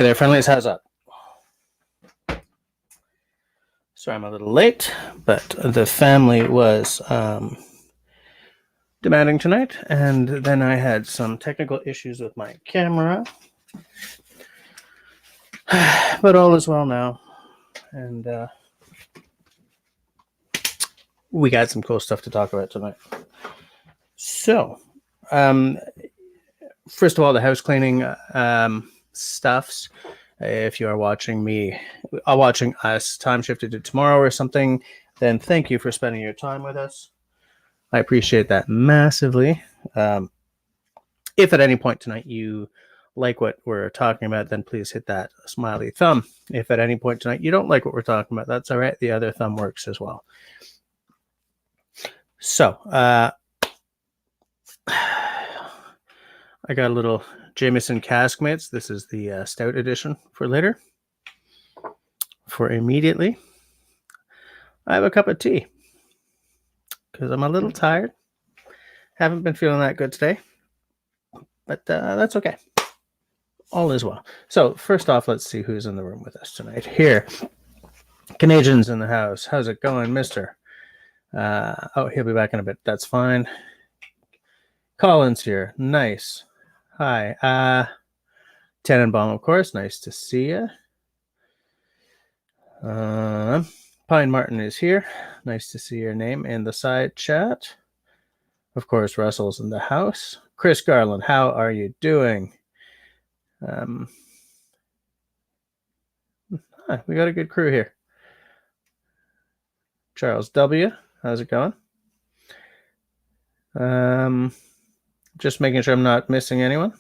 there, friendlies. How's up? Sorry, I'm a little late, but the family was demanding tonight, and then I had some technical issues with my camera. But all is well now, and we got some cool stuff to talk about tonight. So, first of all, the house cleaning stuffs. If you are watching us time shifted to tomorrow or something, then thank you for spending your time with us. I appreciate that massively. If at any point tonight you like what we're talking about, then please hit that smiley thumb. If at any point tonight you don't like what we're talking about, that's all right. The other thumb works as well. So, I got a little Jameson Caskmates. This is the stout edition for later. For immediately, I have a cup of tea because I'm a little tired. Haven't been feeling that good today, but that's okay. All is well. So first off, let's see who's in the room with us tonight. Here, Canadians in the house. How's it going, mister? Oh, he'll be back in a bit. That's fine. Colin's here. Nice. Hi. Tenenbaum, of course. Nice to see you. Pine Martin is here. Nice to see your name in the side chat. Of course, Russell's in the house. Chris Garland, how are you doing? We got a good crew here. Charles W., how's it going? Just making sure I'm not missing anyone.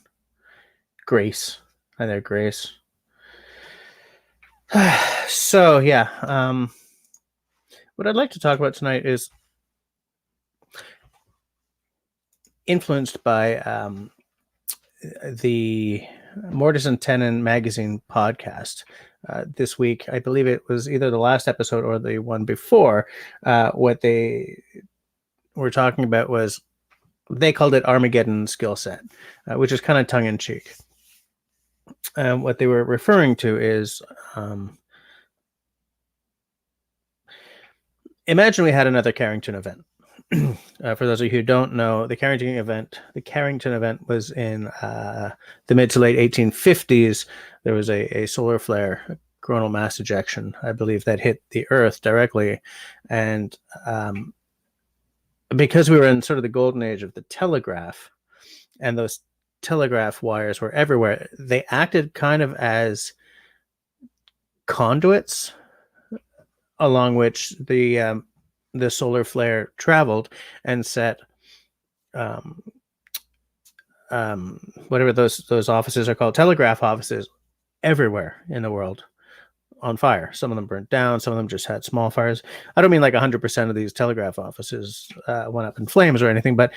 Grace. Hi there, Grace. So, yeah. What I'd like to talk about tonight is influenced by the Mortise Tenon magazine podcast. This week, I believe it was either the last episode or the one before. What they were talking about was, they called it Armageddon skill set, which is kind of tongue-in-cheek. What they were referring to is, imagine we had another Carrington Event. For those of you who don't know, the Carrington Event was in the mid to late 1850s. There was a solar flare, a coronal mass ejection, I believe, that hit the Earth directly. And because we were in sort of the golden age of the telegraph, and those telegraph wires were everywhere, they acted kind of as conduits along which the solar flare traveled and set whatever those offices are called, telegraph offices, everywhere in the world on fire. Some of them burnt down, some of them just had small fires. I don't mean like 100% of these telegraph offices went up in flames or anything, but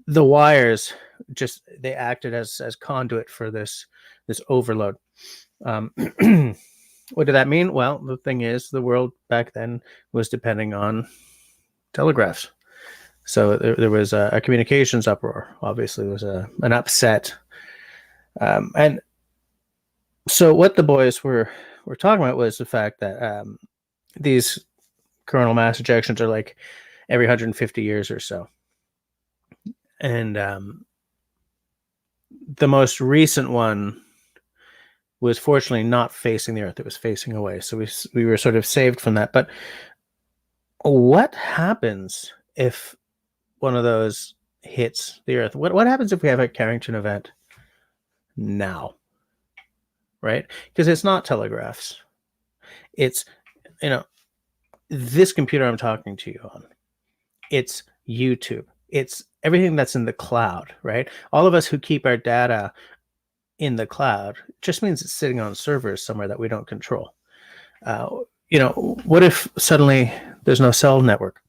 the wires just, they acted as conduit for this overload. What did that mean? Well, the thing is, the world back then was depending on telegraphs. So there was a communications uproar. Obviously, there was an upset. And so what the boys were talking about was the fact that these coronal mass ejections are like every 150 years or so. And the most recent one was fortunately not facing the Earth. It was facing away. So we were sort of saved from that. But what happens if one of those hits the Earth? What happens if we have a Carrington Event now? Right? Because it's not telegraphs. It's, this computer I'm talking to you on. It's YouTube. It's everything that's in the cloud, right? All of us who keep our data in the cloud just means it's sitting on servers somewhere that we don't control. What if suddenly there's no cell network?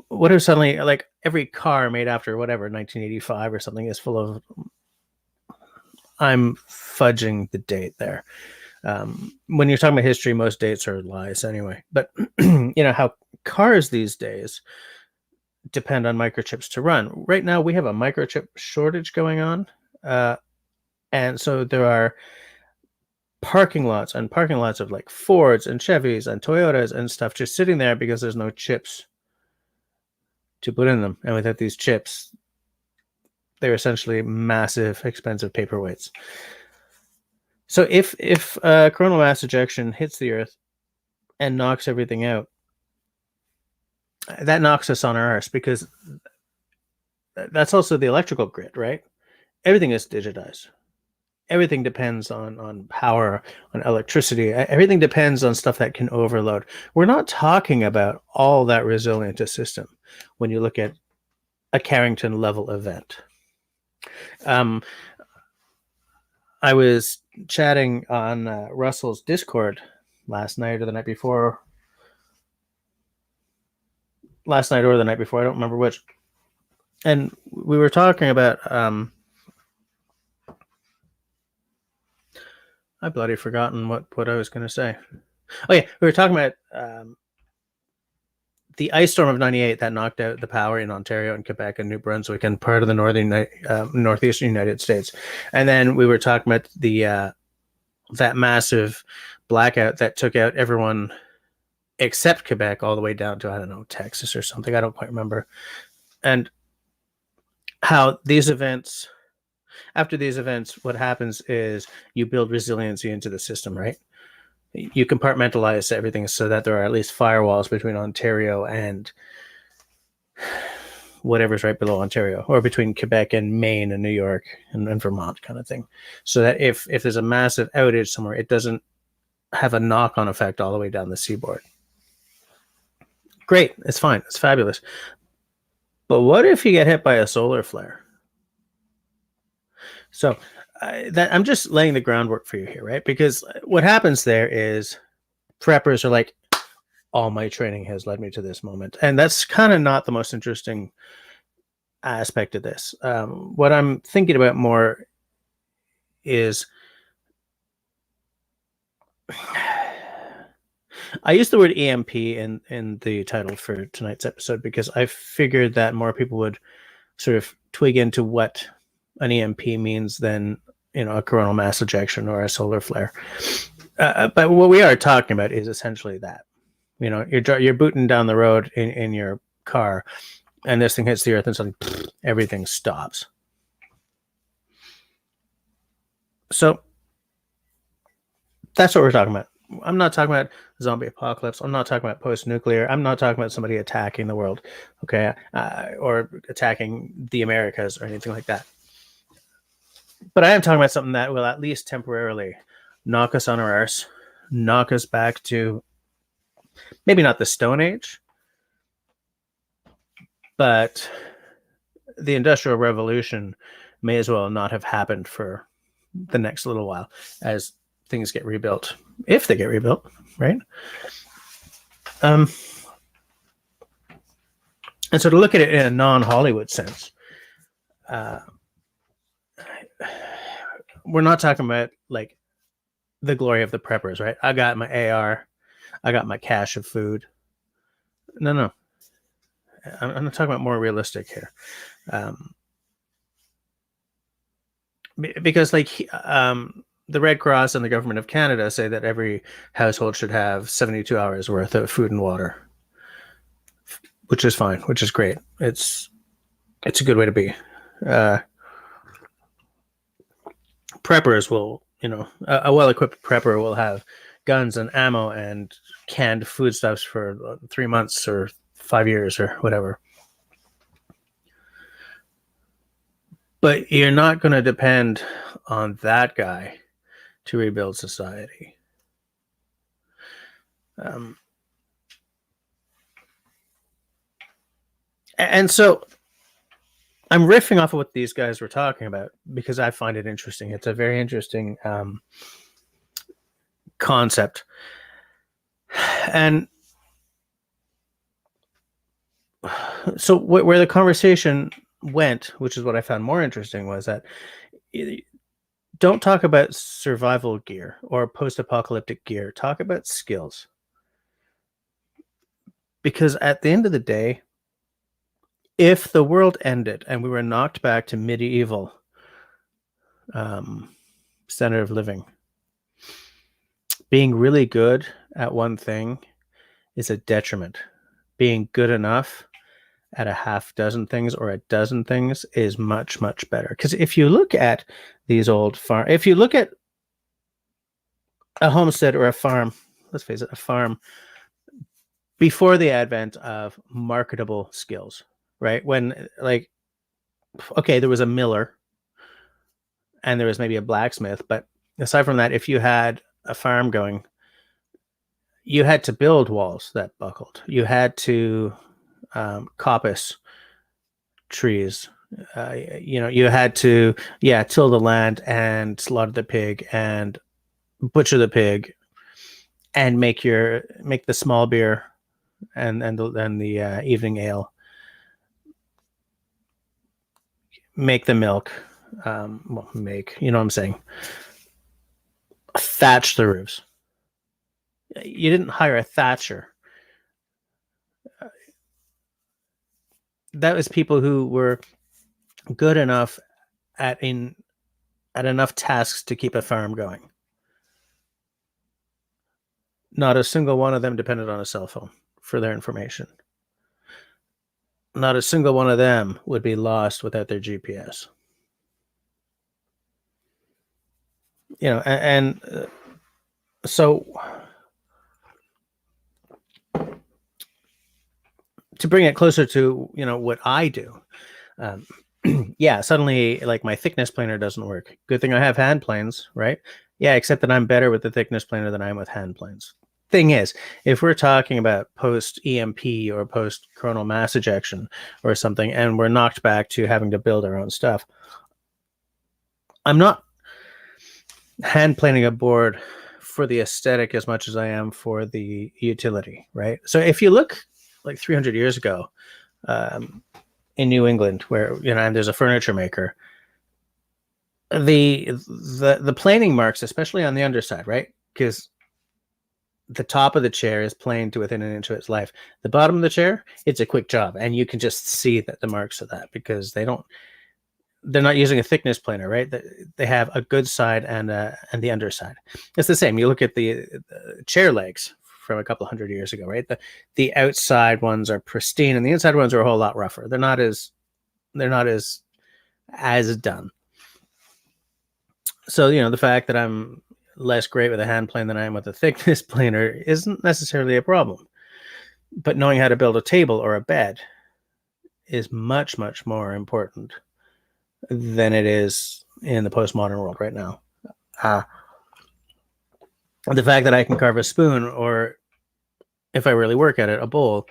What if suddenly, like, every car made after whatever 1985 or something is full of, I'm fudging the date there. When you're talking about history, most dates are lies anyway. But how cars these days depend on microchips to run. Right now, we have a microchip shortage going on. And so there are parking lots of like Fords and Chevys and Toyotas and stuff just sitting there because there's no chips to put in them. And without these chips, they're essentially massive, expensive paperweights. So if coronal mass ejection hits the Earth and knocks everything out, that knocks us on our arse, because that's also the electrical grid, right? Everything is digitized. Everything depends on power, on electricity. Everything depends on stuff that can overload. We're not talking about all that resilient a system when you look at a Carrington level event. I was chatting on Russell's Discord last night or the night before. Last night or the night before, I don't remember which. And we were talking about I've bloody forgotten what I was going to say. Oh yeah, we were talking about the ice storm of '98 that knocked out the power in Ontario and Quebec and New Brunswick and part of the northeastern United States. And then we were talking about the that massive blackout that took out everyone except Quebec all the way down to, I don't know, Texas or something. I don't quite remember. And how these events, after these events, what happens is you build resiliency into the system, right? You compartmentalize everything so that there are at least firewalls between Ontario and whatever's right below Ontario, or between Quebec and Maine and New York and Vermont, kind of thing. So that if there's a massive outage somewhere, it doesn't have a knock-on effect all the way down the seaboard. Great, it's fine, it's fabulous. But what if you get hit by a solar flare? So I'm just laying the groundwork for you here, right? Because what happens there is preppers are like, all my training has led me to this moment. And that's kind of not the most interesting aspect of this. What I'm thinking about more is I use the word EMP in the title for tonight's episode because I figured that more people would sort of twig into what an EMP means than, a coronal mass ejection or a solar flare. But what we are talking about is essentially that. You're booting down the road in your car, and this thing hits the earth, and suddenly everything stops. So that's what we're talking about. I'm not talking about zombie apocalypse. I'm not talking about post-nuclear. I'm not talking about somebody attacking the world, okay, or attacking the Americas or anything like that. But I am talking about something that will at least temporarily knock us on our arse, knock us back to maybe not the Stone Age, but the Industrial Revolution may as well not have happened for the next little while as things get rebuilt, if they get rebuilt, right? And so to look at it in a non-Hollywood sense, we're not talking about like the glory of the preppers, right? I got my AR, I got my cache of food. No. I'm not talking about more realistic here. Because like the Red Cross and the government of Canada say that every household should have 72 hours worth of food and water, which is fine, which is great. It's a good way to be. Preppers will, a well-equipped prepper will have guns and ammo and canned foodstuffs for 3 months or 5 years or whatever. But you're not going to depend on that guy to rebuild society. And so I'm riffing off of what these guys were talking about because I find it interesting. It's a very interesting concept. And so where the conversation went, which is what I found more interesting, was that don't talk about survival gear or post-apocalyptic gear. Talk about skills. Because at the end of the day, if the world ended and we were knocked back to medieval standard of living, being really good at one thing is a detriment. Being good enough at a half dozen things or a dozen things is much, much better. Because if you look at these old farm, if you look at a homestead or a farm, let's face it, a farm before the advent of marketable skills, right? When, like, okay, there was a miller and there was maybe a blacksmith, but aside from that, if you had a farm going, you had to build walls that buckled. You had to coppice trees. You had to, till the land and slaughter the pig and butcher the pig and make the small beer and the evening ale. Make the milk. You know what I'm saying? Thatch the roofs. You didn't hire a thatcher. That was people who were good enough at enough tasks to keep a farm going. Not a single one of them depended on a cell phone for their information. Not a single one of them would be lost without their GPS. So to bring it closer to, what I do, suddenly, like, my thickness planer doesn't work. Good thing I have hand planes, right? Yeah, except that I'm better with the thickness planer than I am with hand planes. Thing is, if we're talking about post EMP or post coronal mass ejection or something, and we're knocked back to having to build our own stuff, I'm not hand planing a board for the aesthetic as much as I am for the utility, right? So if you look like 300 years ago, in New England, where and there's a furniture maker, the planing marks, especially on the underside, right? Because the top of the chair is planed to within an inch of its life. The bottom of the chair, it's a quick job, and you can just see that the marks of that because they're not using a thickness planer, right? They have a good side and the underside. It's the same. You look at the chair legs from a couple hundred years ago, right? The outside ones are pristine, and the inside ones are a whole lot rougher. They're not as done. So the fact that I'm less great with a hand plane than I am with a thickness planer isn't necessarily a problem. But knowing how to build a table or a bed is much, much more important than it is in the postmodern world right now. The fact that I can carve a spoon, or if I really work at it, a bowl,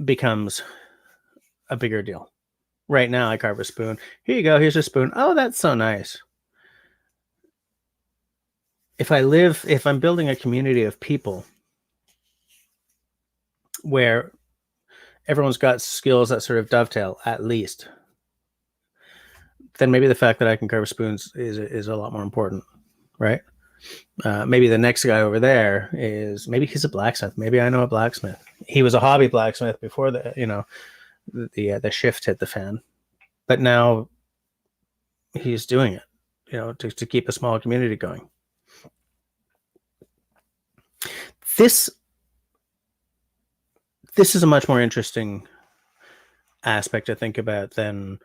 becomes a bigger deal. Right now, I carve a spoon. Here you go. Here's a spoon. Oh, that's so nice. If I'm building a community of people where everyone's got skills that sort of dovetail, at least, then maybe the fact that I can carve spoons is a lot more important, right? Maybe the next guy over there maybe he's a blacksmith. Maybe I know a blacksmith. He was a hobby blacksmith before the shift hit the fan, but now he's doing it, to keep a small community going. This is a much more interesting aspect to think about than,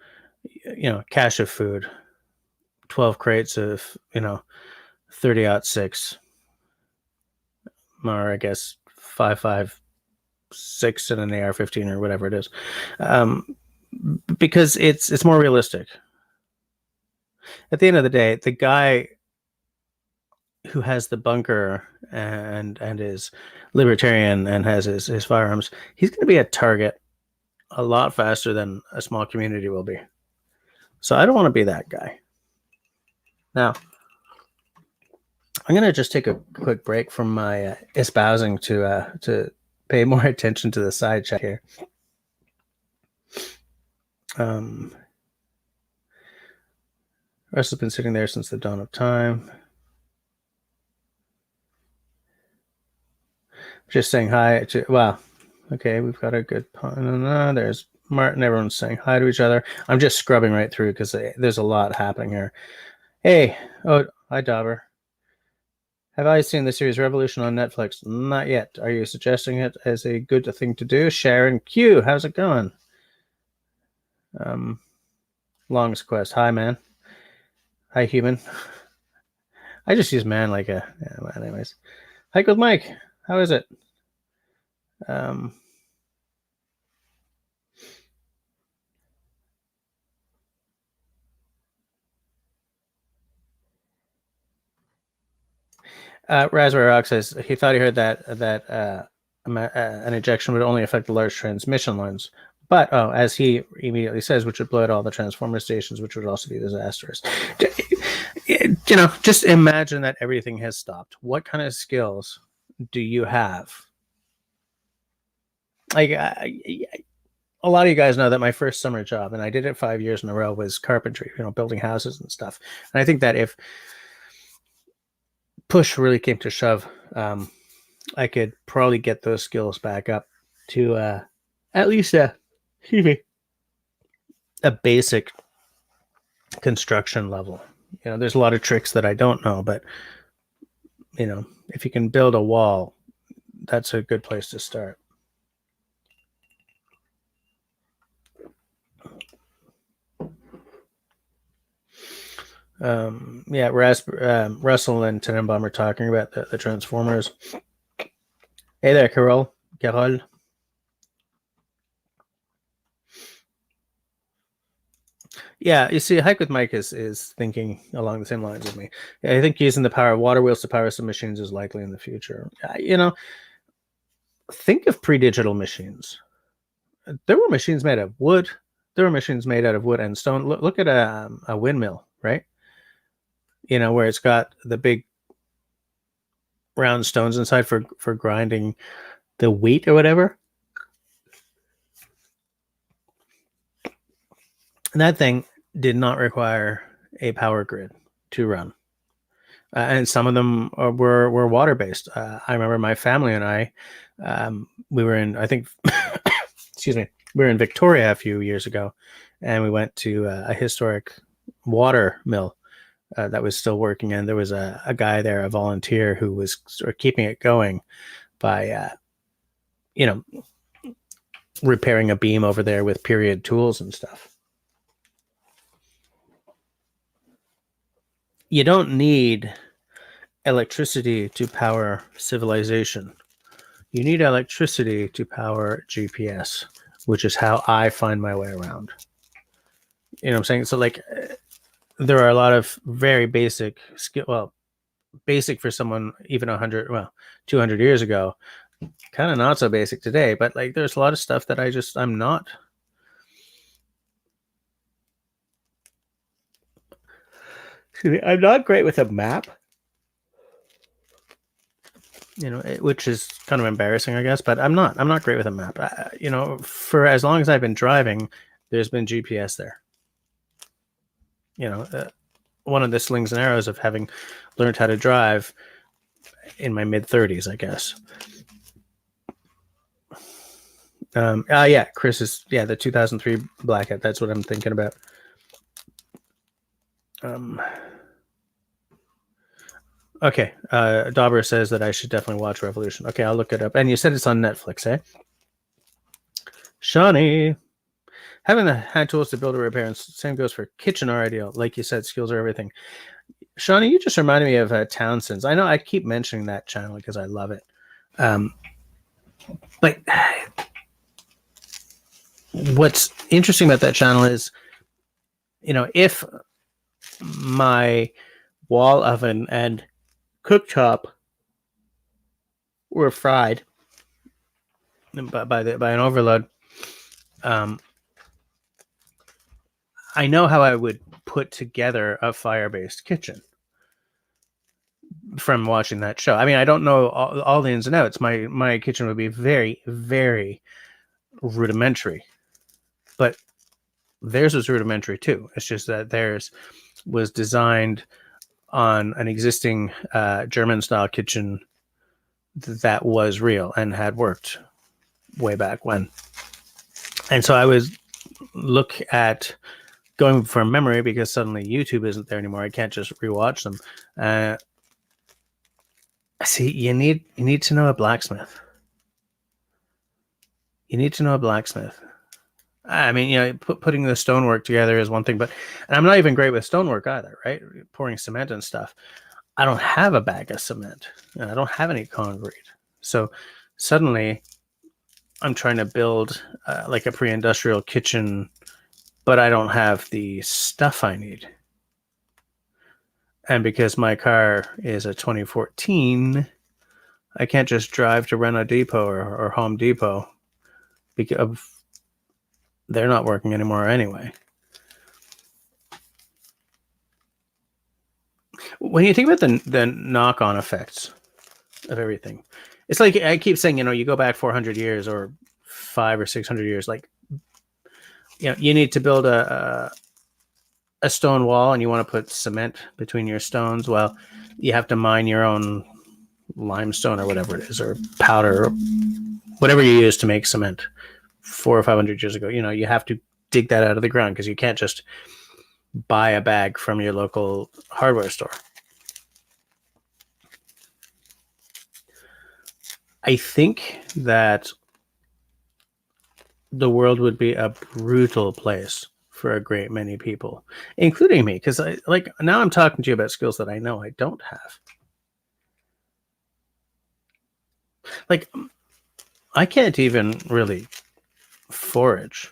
cache of food, 12 crates of, 30-06, or I guess 5.56 and an AR-15 or whatever it is, because it's more realistic. At the end of the day, the guy who has the bunker and is libertarian and has his firearms, he's going to be a target a lot faster than a small community will be. So I don't want to be that guy. Now, I'm going to just take a quick break from my espousing to pay more attention to the side chat here. Russ has been sitting there since the dawn of time. Just saying hi to, wow. Okay, we've got a good pun. There's Martin, everyone's saying hi to each other. I'm just scrubbing right through because there's a lot happening here. Hey, oh, hi, Dauber. Have I seen the series Revolution on Netflix? Not yet. Are you suggesting it as a good thing to do? Sharon Q, how's it going? Longest Quest. Hi, man. Hi, human. I just use man like a. Yeah, well, anyways. Hike with Mike. How is it? Raspberry Rock says he thought he heard that an ejection would only affect the large transmission lines, but as he immediately says, which would blow out all the transformer stations, which would also be disastrous. Just imagine that everything has stopped. What kind of skills do you have? Like, a lot of you guys know that my first summer job, and I did it 5 years in a row, was carpentry. Building houses and stuff. And I think that if push really came to shove, I could probably get those skills back up to at least a basic construction level. There's a lot of tricks that I don't know, but if you can build a wall, that's a good place to start. Russell and Tenenbaum are talking about the Transformers. Hey there, Carol. Yeah, you see, Hike with Mike is thinking along the same lines as me. I think using the power of water wheels to power some machines is likely in the future. Think of pre-digital machines. There were machines made of wood. There were machines made out of wood and stone. Look at a windmill, right? Where it's got the big round stones inside for grinding the wheat or whatever. And that thing did not require a power grid to run. And some of them were water-based. I remember my family and I, we were in, I think, excuse me, we were in Victoria a few years ago, and we went to a historic water mill that was still working, and there was a guy there, a volunteer, who was sort of keeping it going by, repairing a beam over there with period tools and stuff. You don't need electricity to power civilization. You need electricity to power GPS, which is how I find my way around. You know what I'm saying? So, like, there are a lot of very basic skill. Well, basic for someone even 200 years ago, kind of not so basic today. But like, there's a lot of stuff that I'm not. I'm not great with a map. Which is kind of embarrassing, I guess. But I'm not great with a map. For as long as I've been driving, there's been GPS there. One of the slings and arrows of having learned how to drive in my mid-30s, I guess. Chris is the 2003 Blackout. That's what I'm thinking about. Okay, Dauber says that I should definitely watch Revolution. Okay, I'll look it up. And you said it's on Netflix, eh? Shawnee. Having the hand tools to build or repair, and same goes for kitchen, are ideal. Like you said, skills are everything. Shawnee, you just reminded me of Townsend's. I know I keep mentioning that channel because I love it. But what's interesting about that channel is, if my wall oven and cooktop were fried by an overload, I know how I would put together a fire-based kitchen from watching that show. I mean, I don't know all the ins and outs. My kitchen would be very, very rudimentary, but theirs was rudimentary too. It's just that theirs was designed on an existing German-style kitchen that was real and had worked way back when. And so I was look at going from memory because suddenly YouTube isn't there anymore. I can't just rewatch them. See, you need to know a blacksmith. You need to know a blacksmith. I mean, you know, putting the stonework together is one thing, but and I'm not even great with stonework either, right? Pouring cement and stuff. I don't have a bag of cement, and I don't have any concrete. So suddenly, I'm trying to build like a pre-industrial kitchen, but I don't have the stuff I need. And because my car is a 2014, I can't just drive to Renault Depot or Home Depot because they're not working anymore anyway. When you think about the knock-on effects of everything, it's like I keep saying, you know, you go back 400 years or 500 or 600 years, like, you know, you need to build a stone wall and you want to put cement between your stones. Well, you have to mine your own limestone or whatever it is, or powder, or whatever you use to make cement 400 or 500 years ago. You know, you have to dig that out of the ground because you can't just buy a bag from your local hardware store. I think that the world would be a brutal place for a great many people, including me, because now I'm talking to you about skills that I know I don't have. Like, I can't even really forage.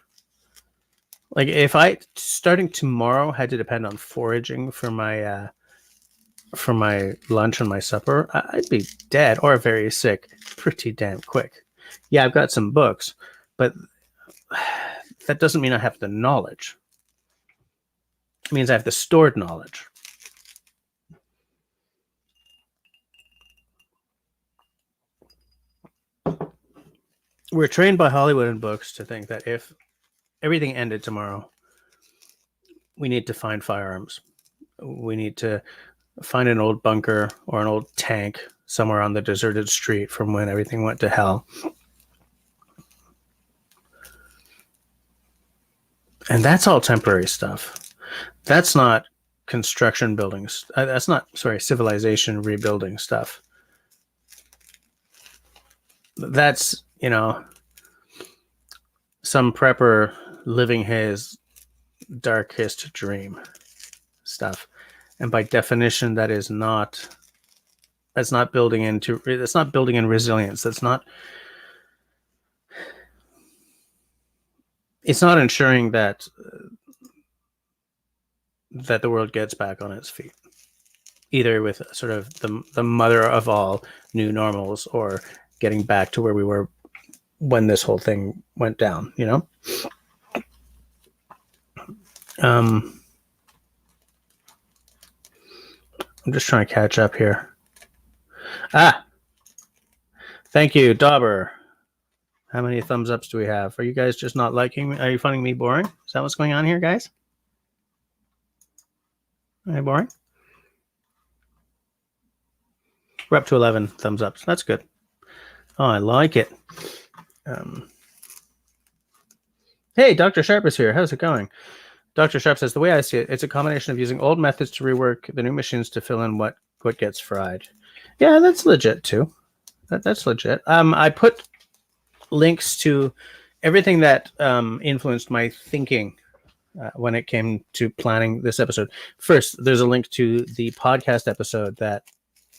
Like, if I starting tomorrow had to depend on foraging for my lunch and my supper, I'd be dead or very sick pretty damn quick. Yeah, I've got some books, but that doesn't mean I have the knowledge. It means I have the stored knowledge. We're trained by Hollywood and books to think that if everything ended tomorrow, we need to find firearms. We need to find an old bunker or an old tank somewhere on the deserted street from when everything went to hell. And that's all temporary stuff. That's not construction buildings. That's not, civilization rebuilding stuff. That's, you know, some prepper living his darkest dream stuff. And by definition, that's not building in resilience. It's not ensuring that the world gets back on its feet, either with sort of the mother of all new normals or getting back to where we were when this whole thing went down, you know? I'm just trying to catch up here. Thank you, Dauber. How many thumbs ups do we have? Are you guys just not liking me? Are you finding me boring? Is that what's going on here, guys? Am I boring? We're up to 11 thumbs ups. That's good. Oh, I like it. Hey, Dr. Sharp is here. How's it going? Dr. Sharp says, the way I see it, it's a combination of using old methods to rework the new machines to fill in what gets fried. Yeah, that's legit too. That's legit. I put links to everything that influenced my thinking when it came to planning this episode. First, there's a link to the podcast episode that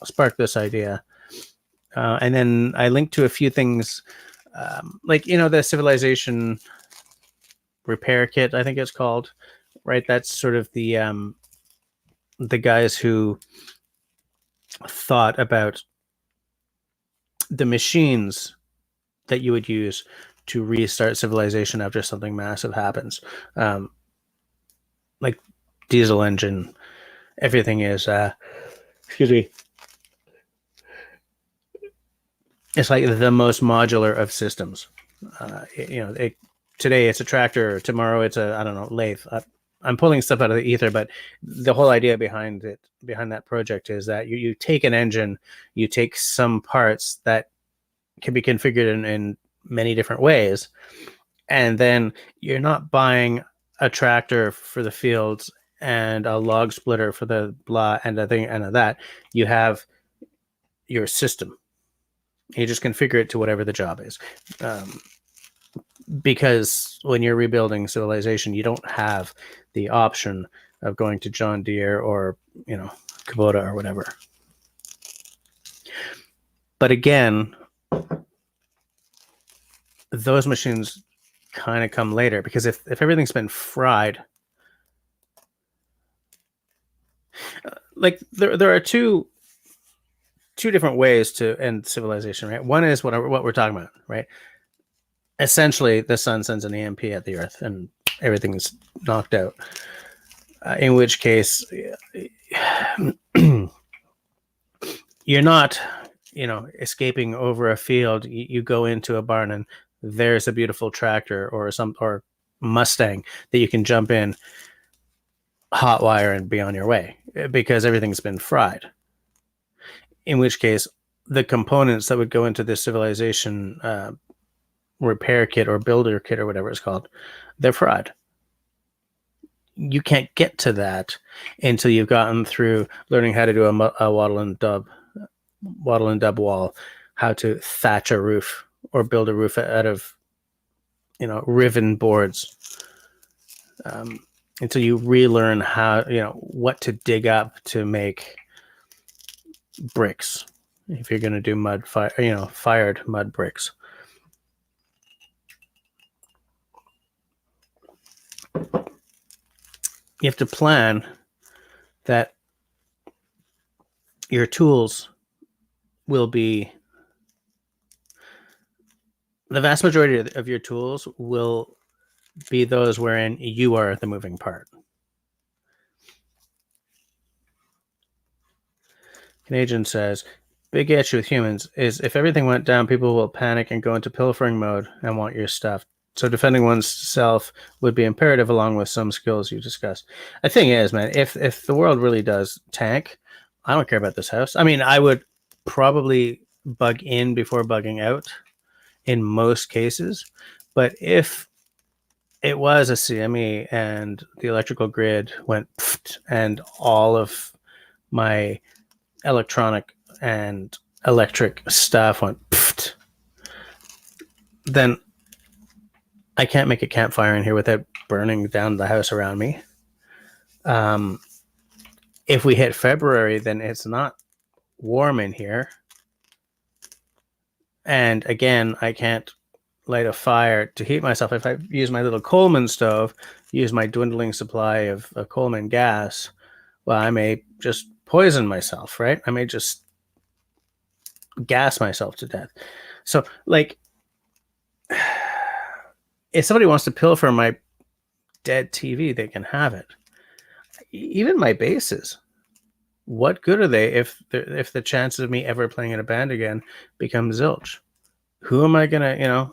sparked this idea. And then I linked to a few things like, you know, the Civilisation repair kit, I think it's called, right? That's sort of the guys who thought about the machines that you would use to restart civilization after something massive happens. Like diesel engine, everything is, excuse me, it's like the most modular of systems. You know, today it's a tractor, tomorrow it's a, I don't know, lathe. I'm pulling stuff out of the ether, but the whole idea behind that project is that you take an engine, you take some parts that can be configured in many different ways, And then you're not buying a tractor for the fields and a log splitter for the blah and a thing and a that. You have your system. You just configure it to whatever the job is. Because when you're rebuilding Civilization, you don't have the option of going to John Deere or, Kubota or whatever. But again, those machines kind of come later, because if everything's been fried, like there are two different ways to end Civilization, right? One is what we're talking about, right? Essentially, the sun sends an EMP at the Earth and everything is knocked out. In which case, you're not, escaping over a field. You go into a barn and there's a beautiful tractor or Mustang that you can jump in, hot wire, and be on your way, because everything's been fried. In which case, the components that would go into this Civilization repair kit or builder kit or whatever it's called, they're fried. You can't get to that until you've gotten through learning how to do a wattle and dub wall, how to thatch a roof or build a roof out of, riven boards, until you relearn how, what to dig up to make bricks if you're going to do fired mud bricks. You have to plan that your tools will be, the vast majority of your tools will be those wherein you are the moving part. Canadian says, big issue with humans is if everything went down, people will panic and go into pilfering mode and want your stuff. So defending oneself would be imperative, along with some skills you discussed. The thing is, man, if the world really does tank, I don't care about this house. I mean, I would probably bug in before bugging out in most cases. But if it was a CME and the electrical grid went and all of my electronic and electric stuff went, then I can't make a campfire in here without burning down the house around me. If we hit February, then it's not warm in here. And again, I can't light a fire to heat myself. If I use my little Coleman stove, use my dwindling supply of Coleman gas, well, I may just poison myself, right? I may just gas myself to death. So, like, if somebody wants to pilfer my dead TV, they can have it. Even my basses. What good are they if the chances of me ever playing in a band again become zilch? Who am I gonna,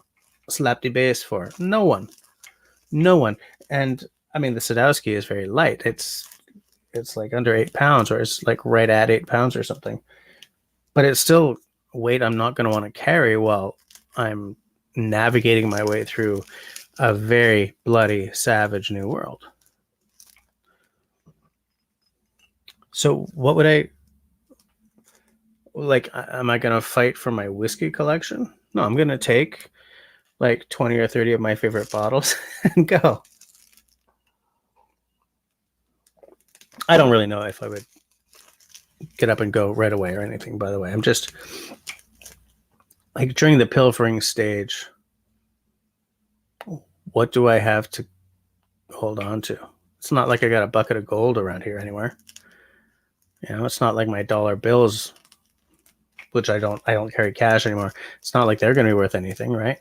slap the bass for? No one. And I mean, the Sadowski is very light. It's like under 8 pounds, or it's like right at 8 pounds or something. But it's still weight I'm not going to want to carry while I'm navigating my way through a very bloody, savage new world. So what would I, like, am I going to fight for my whiskey collection? No, I'm going to take like 20 or 30 of my favorite bottles and go. I don't really know if I would get up and go right away or anything, by the way. I'm just, like, during the pilfering stage, what do I have to hold on to? It's not like I got a bucket of gold around here anywhere. It's not like my dollar bills, which I don't carry cash anymore. It's not like they're going to be worth anything, right?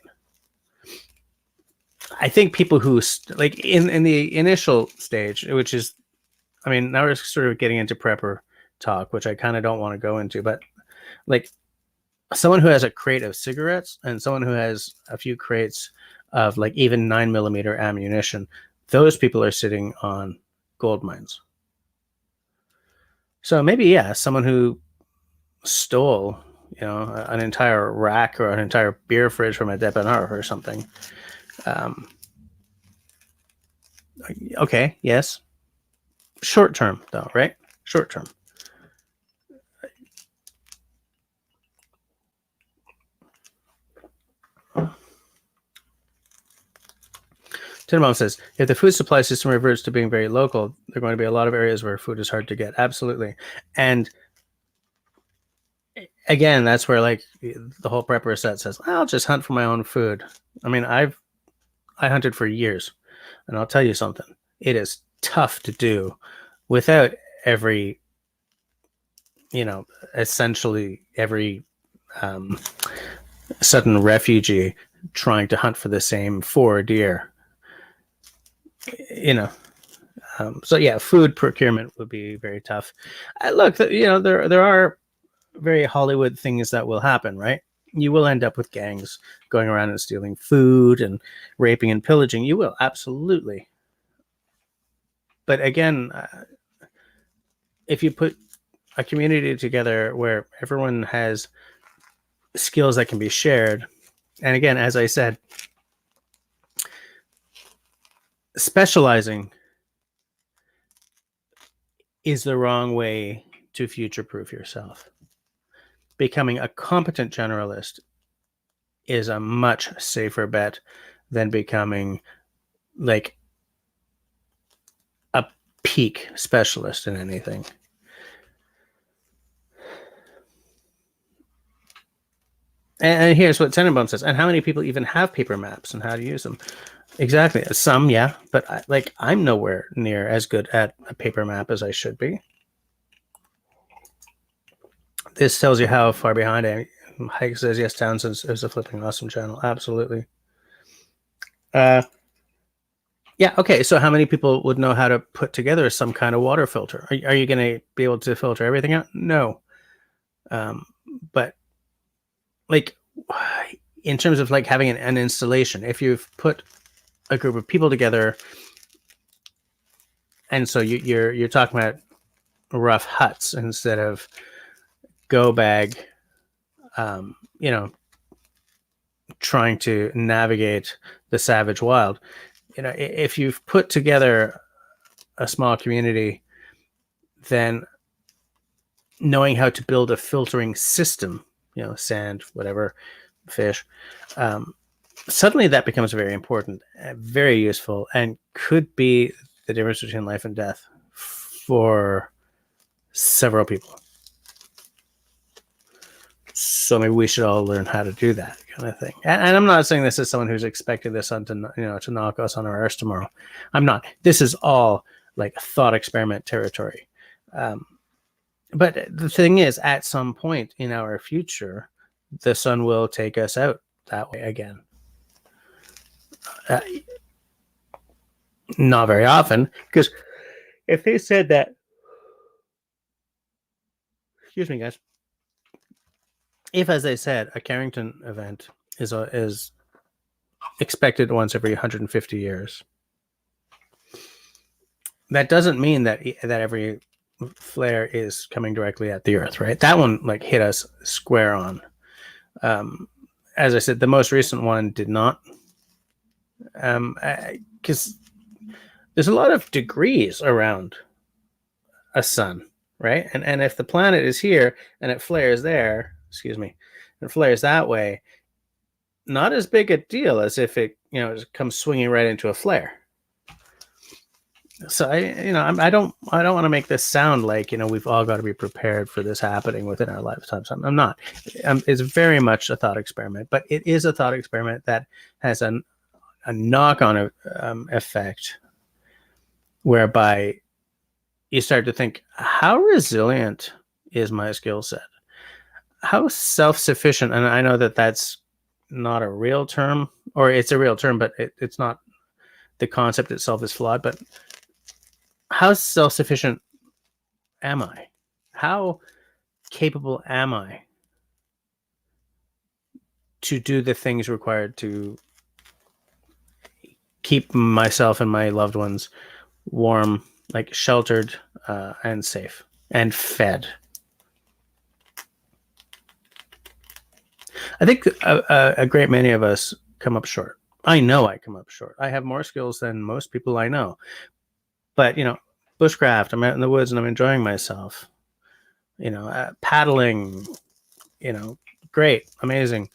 I think people who, like, in the initial stage, which is, I mean, now we're sort of getting into prepper talk, which I kind of don't want to go into, but like someone who has a crate of cigarettes and someone who has a few crates of like even 9mm ammunition, those people are sitting on gold mines. So maybe, yeah, someone who stole, an entire rack or an entire beer fridge from a dépanneur or something, Okay, yes. Short term, though, right? Short term. Tinenbaum says, if the food supply system reverts to being very local, there are going to be a lot of areas where food is hard to get. Absolutely. And again, that's where like the whole prepper set says, I'll just hunt for my own food. I mean, I hunted for years, and I'll tell you something. It is tough to do without every, essentially every sudden refugee trying to hunt for the same 4 deer. So yeah, food procurement would be very tough. Look, there are very Hollywood things that will happen, right? You will end up with gangs going around and stealing food and raping and pillaging. You will, absolutely. But again, if you put a community together where everyone has skills that can be shared, and again, as I said, specializing is the wrong way to future-proof yourself. Becoming a competent generalist is a much safer bet than becoming like a peak specialist in anything. And here's what Tenenbaum says. And how many people even have paper maps and how to use them? Exactly. Some, yeah. But I'm nowhere near as good at a paper map as I should be. This tells you how far behind I am. Hike says, yes, Townsend is a flipping awesome channel. Absolutely. Yeah, okay. So how many people would know how to put together some kind of water filter? Are you going to be able to filter everything out? No. But like in terms of like having an installation, if you've put a group of people together, and so you're talking about rough huts instead of go bag, trying to navigate the savage wild. If you've put together a small community, then knowing how to build a filtering system, sand, whatever, fish, suddenly that becomes very important, very useful, and could be the difference between life and death for several people. So maybe we should all learn how to do that kind of thing. And I'm not saying this as someone who's expecting the sun to knock us on our arse tomorrow. I'm not. This is all like thought experiment territory. But the thing is, at some point in our future, the sun will take us out that way again. Not very often, because if they said that, excuse me, guys, if, as they said, a Carrington event is expected once every 150 years, that doesn't mean that every flare is coming directly at the Earth, right? That one like hit us square on. As I said, the most recent one did not, because there's a lot of degrees around a sun, right? And if the planet is here and it flares there, it flares that way, not as big a deal as if it comes swinging right into a flare. So I don't want to make this sound like we've all got to be prepared for this happening within our lifetimes. I'm not. It's very much a thought experiment, but it is a thought experiment that has a knock-on effect, whereby you start to think, how resilient is my skill set? How self-sufficient? And I know that that's not a real term, or it's a real term, but it's not. The concept itself is flawed, but how self-sufficient am I? How capable am I to do the things required to keep myself and my loved ones warm, like sheltered, and safe and fed? I think a great many of us come up short. I know I come up short. I have more skills than most people I know. But, bushcraft, I'm out in the woods and I'm enjoying myself. Paddling, great, amazing.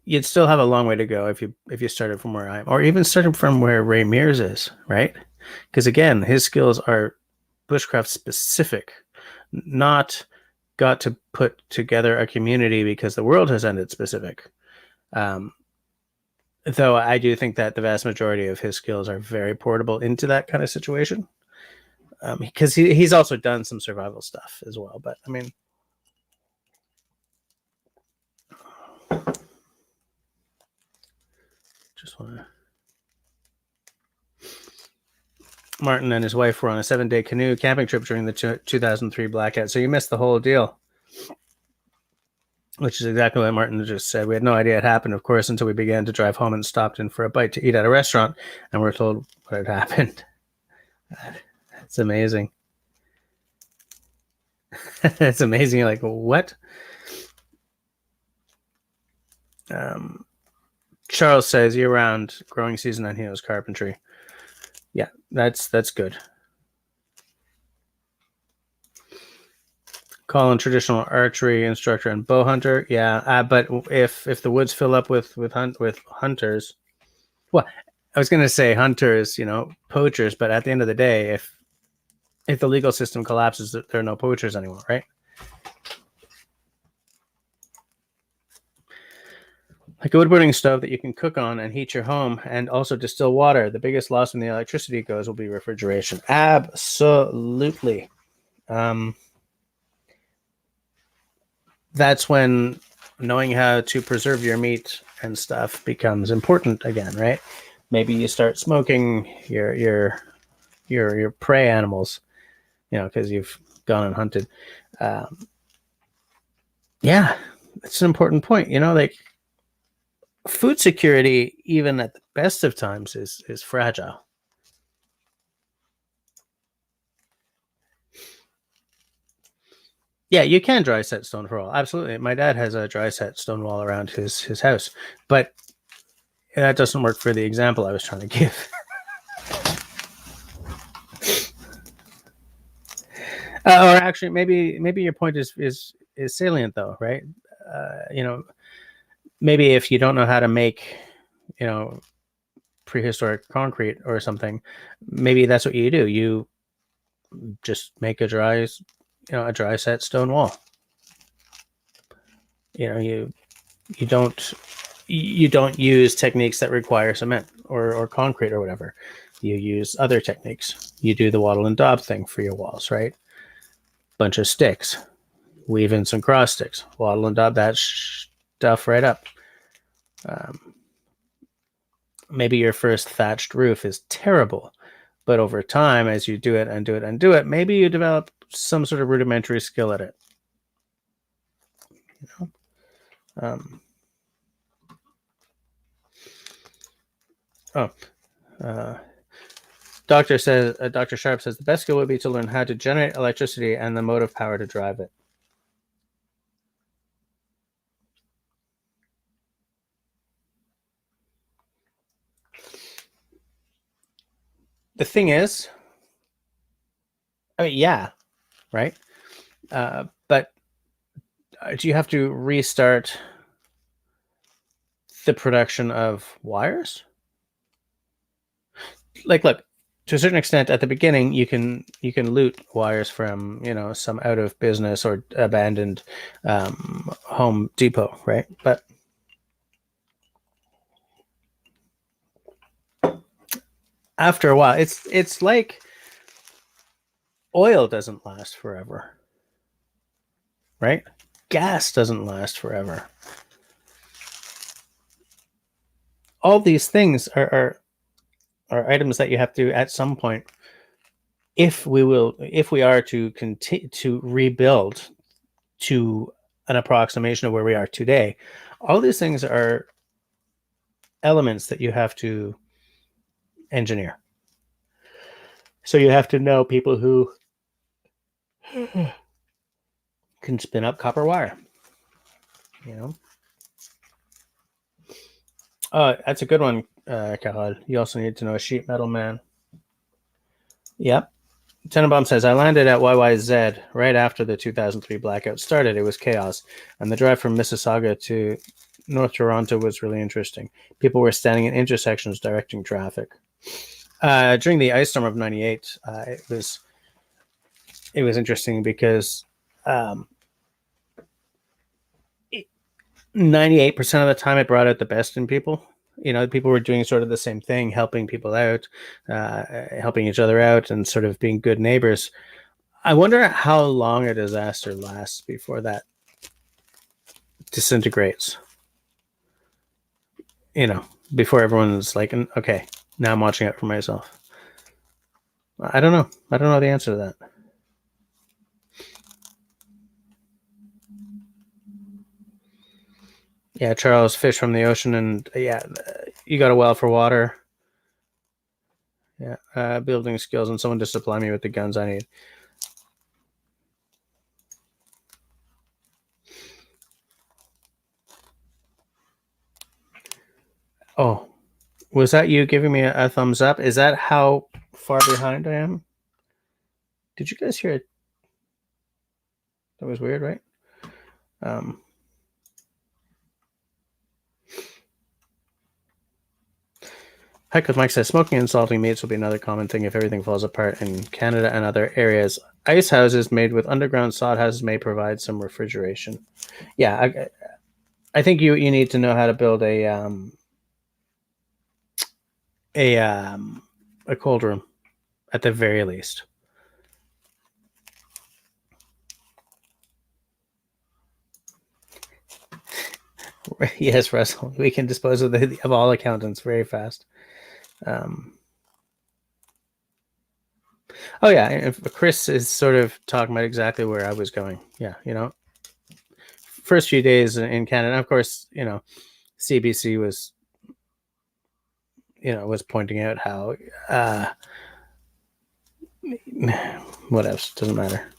You'd still have a long way to go if you started from where I am, or even started from where Ray Mears is, right? Because again, his skills are bushcraft specific, not got to put together a community because the world has ended specific. Though I do think that the vast majority of his skills are very portable into that kind of situation. Because he's also done some survival stuff as well. But I mean, just want to. Martin and his wife were on a 7-day canoe camping trip during the 2003 blackout. So you missed the whole deal, which is exactly what Martin just said. We had no idea it happened, of course, until we began to drive home and stopped in for a bite to eat at a restaurant, and we're told what had happened. It's amazing. It's amazing. You're like, what? Charles says year-round growing season on Hino's carpentry. Yeah, that's good. Colin, traditional archery instructor and bow hunter. Yeah, but if the woods fill up with hunters, well, I was going to say hunters, poachers, but at the end of the day, if the legal system collapses, there are no poachers anymore, right? Like a wood burning stove that you can cook on and heat your home and also distill water. The biggest loss when the electricity goes will be refrigeration. Absolutely. That's when knowing how to preserve your meat and stuff becomes important again, right? Maybe you start smoking your prey animals, because you've gone and hunted. Yeah, it's an important point. Like food security, even at the best of times, is fragile. Yeah, you can dry set stone wall. Absolutely. My dad has a dry set stone wall around his house, but that doesn't work for the example I was trying to give. Or actually, maybe your point is salient though, right? Maybe if you don't know how to make, prehistoric concrete or something, maybe that's what you do. You just make a dry set stone wall. You don't use techniques that require cement or concrete or whatever. You use other techniques. You do the wattle and daub thing for your walls, right? Bunch of sticks, weave in some cross sticks, wattle and daub that stuff right up. Maybe your first thatched roof is terrible, but over time, as you do it and do it and do it, maybe you develop some sort of rudimentary skill at it. Dr. Sharp says the best skill would be to learn how to generate electricity and the motive power to drive it. The thing is, I mean, yeah, right? But do you have to restart the production of wires? Like, look, to a certain extent, at the beginning, you can loot wires from some out of business or abandoned Home Depot, right? But after a while, it's like oil doesn't last forever, right? Gas doesn't last forever. All these things are items that you have to, at some point, if we are to continue to rebuild to an approximation of where we are today, all these things are elements that you have to engineer. So you have to know people who can spin up copper wire. you know. Oh, that's a good one, Carol. You also need to know a sheet metal man. Yep. Tenenbaum says, I landed at YYZ right after the 2003 blackout started. It was chaos. And the drive from Mississauga to North Toronto was really interesting. People were standing in intersections directing traffic. During the ice storm of 98, it was interesting because 98% of the time it brought out the best in people. You know, people were doing sort of the same thing, helping people out, helping each other out, and sort of being good neighbors. I wonder how long a disaster lasts before that disintegrates. You know, before everyone's like, okay, now I'm watching out for myself. I don't know. I don't know the answer to that. Yeah, Charles, fish from the ocean, and yeah, you got a well for water. Yeah, building skills, and someone to supply me with the guns I need. Oh, was that you giving me a thumbs up? Is that how far behind I am? Did you guys hear it? That was weird, right? Heck with Mike says, smoking and salting meats will be another common thing if everything falls apart in Canada and other areas. Ice houses made with underground sod houses may provide some refrigeration. Yeah, I think you need to know how to build a cold room at the very least. Yes, Russell, we can dispose of all accountants very fast. Oh yeah, if Chris is sort of talking about exactly where I was going. Yeah, you know, first few days in Canada, of course, you know, CBC was, you know, was pointing out how what else doesn't matter.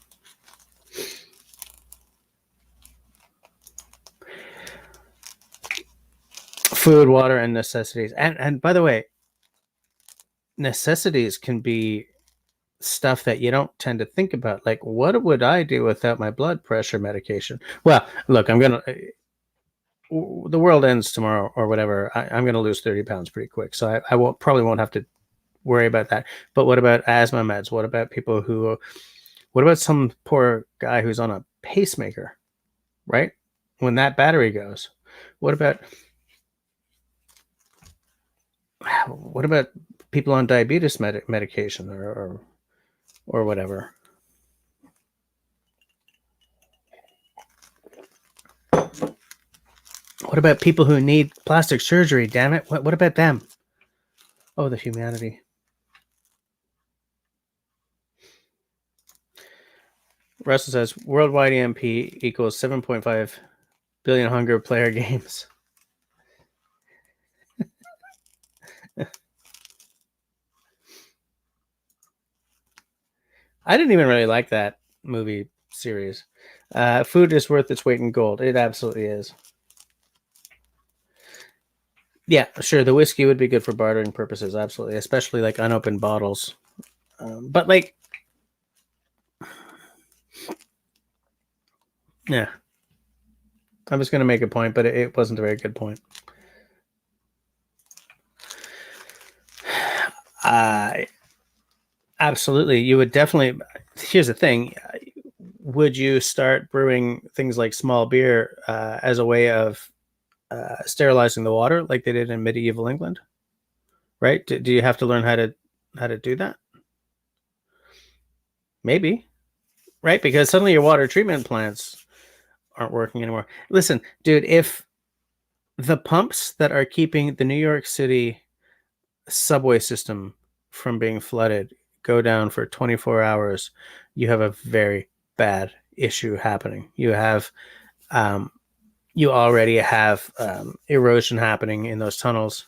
Food, water, and necessities. And by the way, necessities can be stuff that you don't tend to think about. Like, what would I do without my blood pressure medication? Well, look, the world ends tomorrow or whatever. I'm going to lose 30 pounds pretty quick. So I probably won't have to worry about that. But what about asthma meds? What about what about some poor guy who's on a pacemaker, right? When that battery goes, what about people on diabetes medication or whatever? What about people who need plastic surgery? Damn it! What about them? Oh, the humanity. Russell says worldwide EMP equals 7.5 billion Hunger player games. I didn't even really like that movie series. Food is worth its weight in gold. It absolutely is. Yeah, sure. The whiskey would be good for bartering purposes. Absolutely. Especially like unopened bottles. But like, yeah. I was going to make a point, but it wasn't a very good point. Absolutely. You would definitely. Here's the thing. Would you start brewing things like small beer as a way of sterilizing the water like they did in medieval England? Right? Do you have to learn how to do that? Maybe. Right? Because suddenly your water treatment plants aren't working anymore. Listen, dude, if the pumps that are keeping the New York City subway system from being flooded go down for 24 hours, you have a very bad issue happening. You already have erosion happening in those tunnels,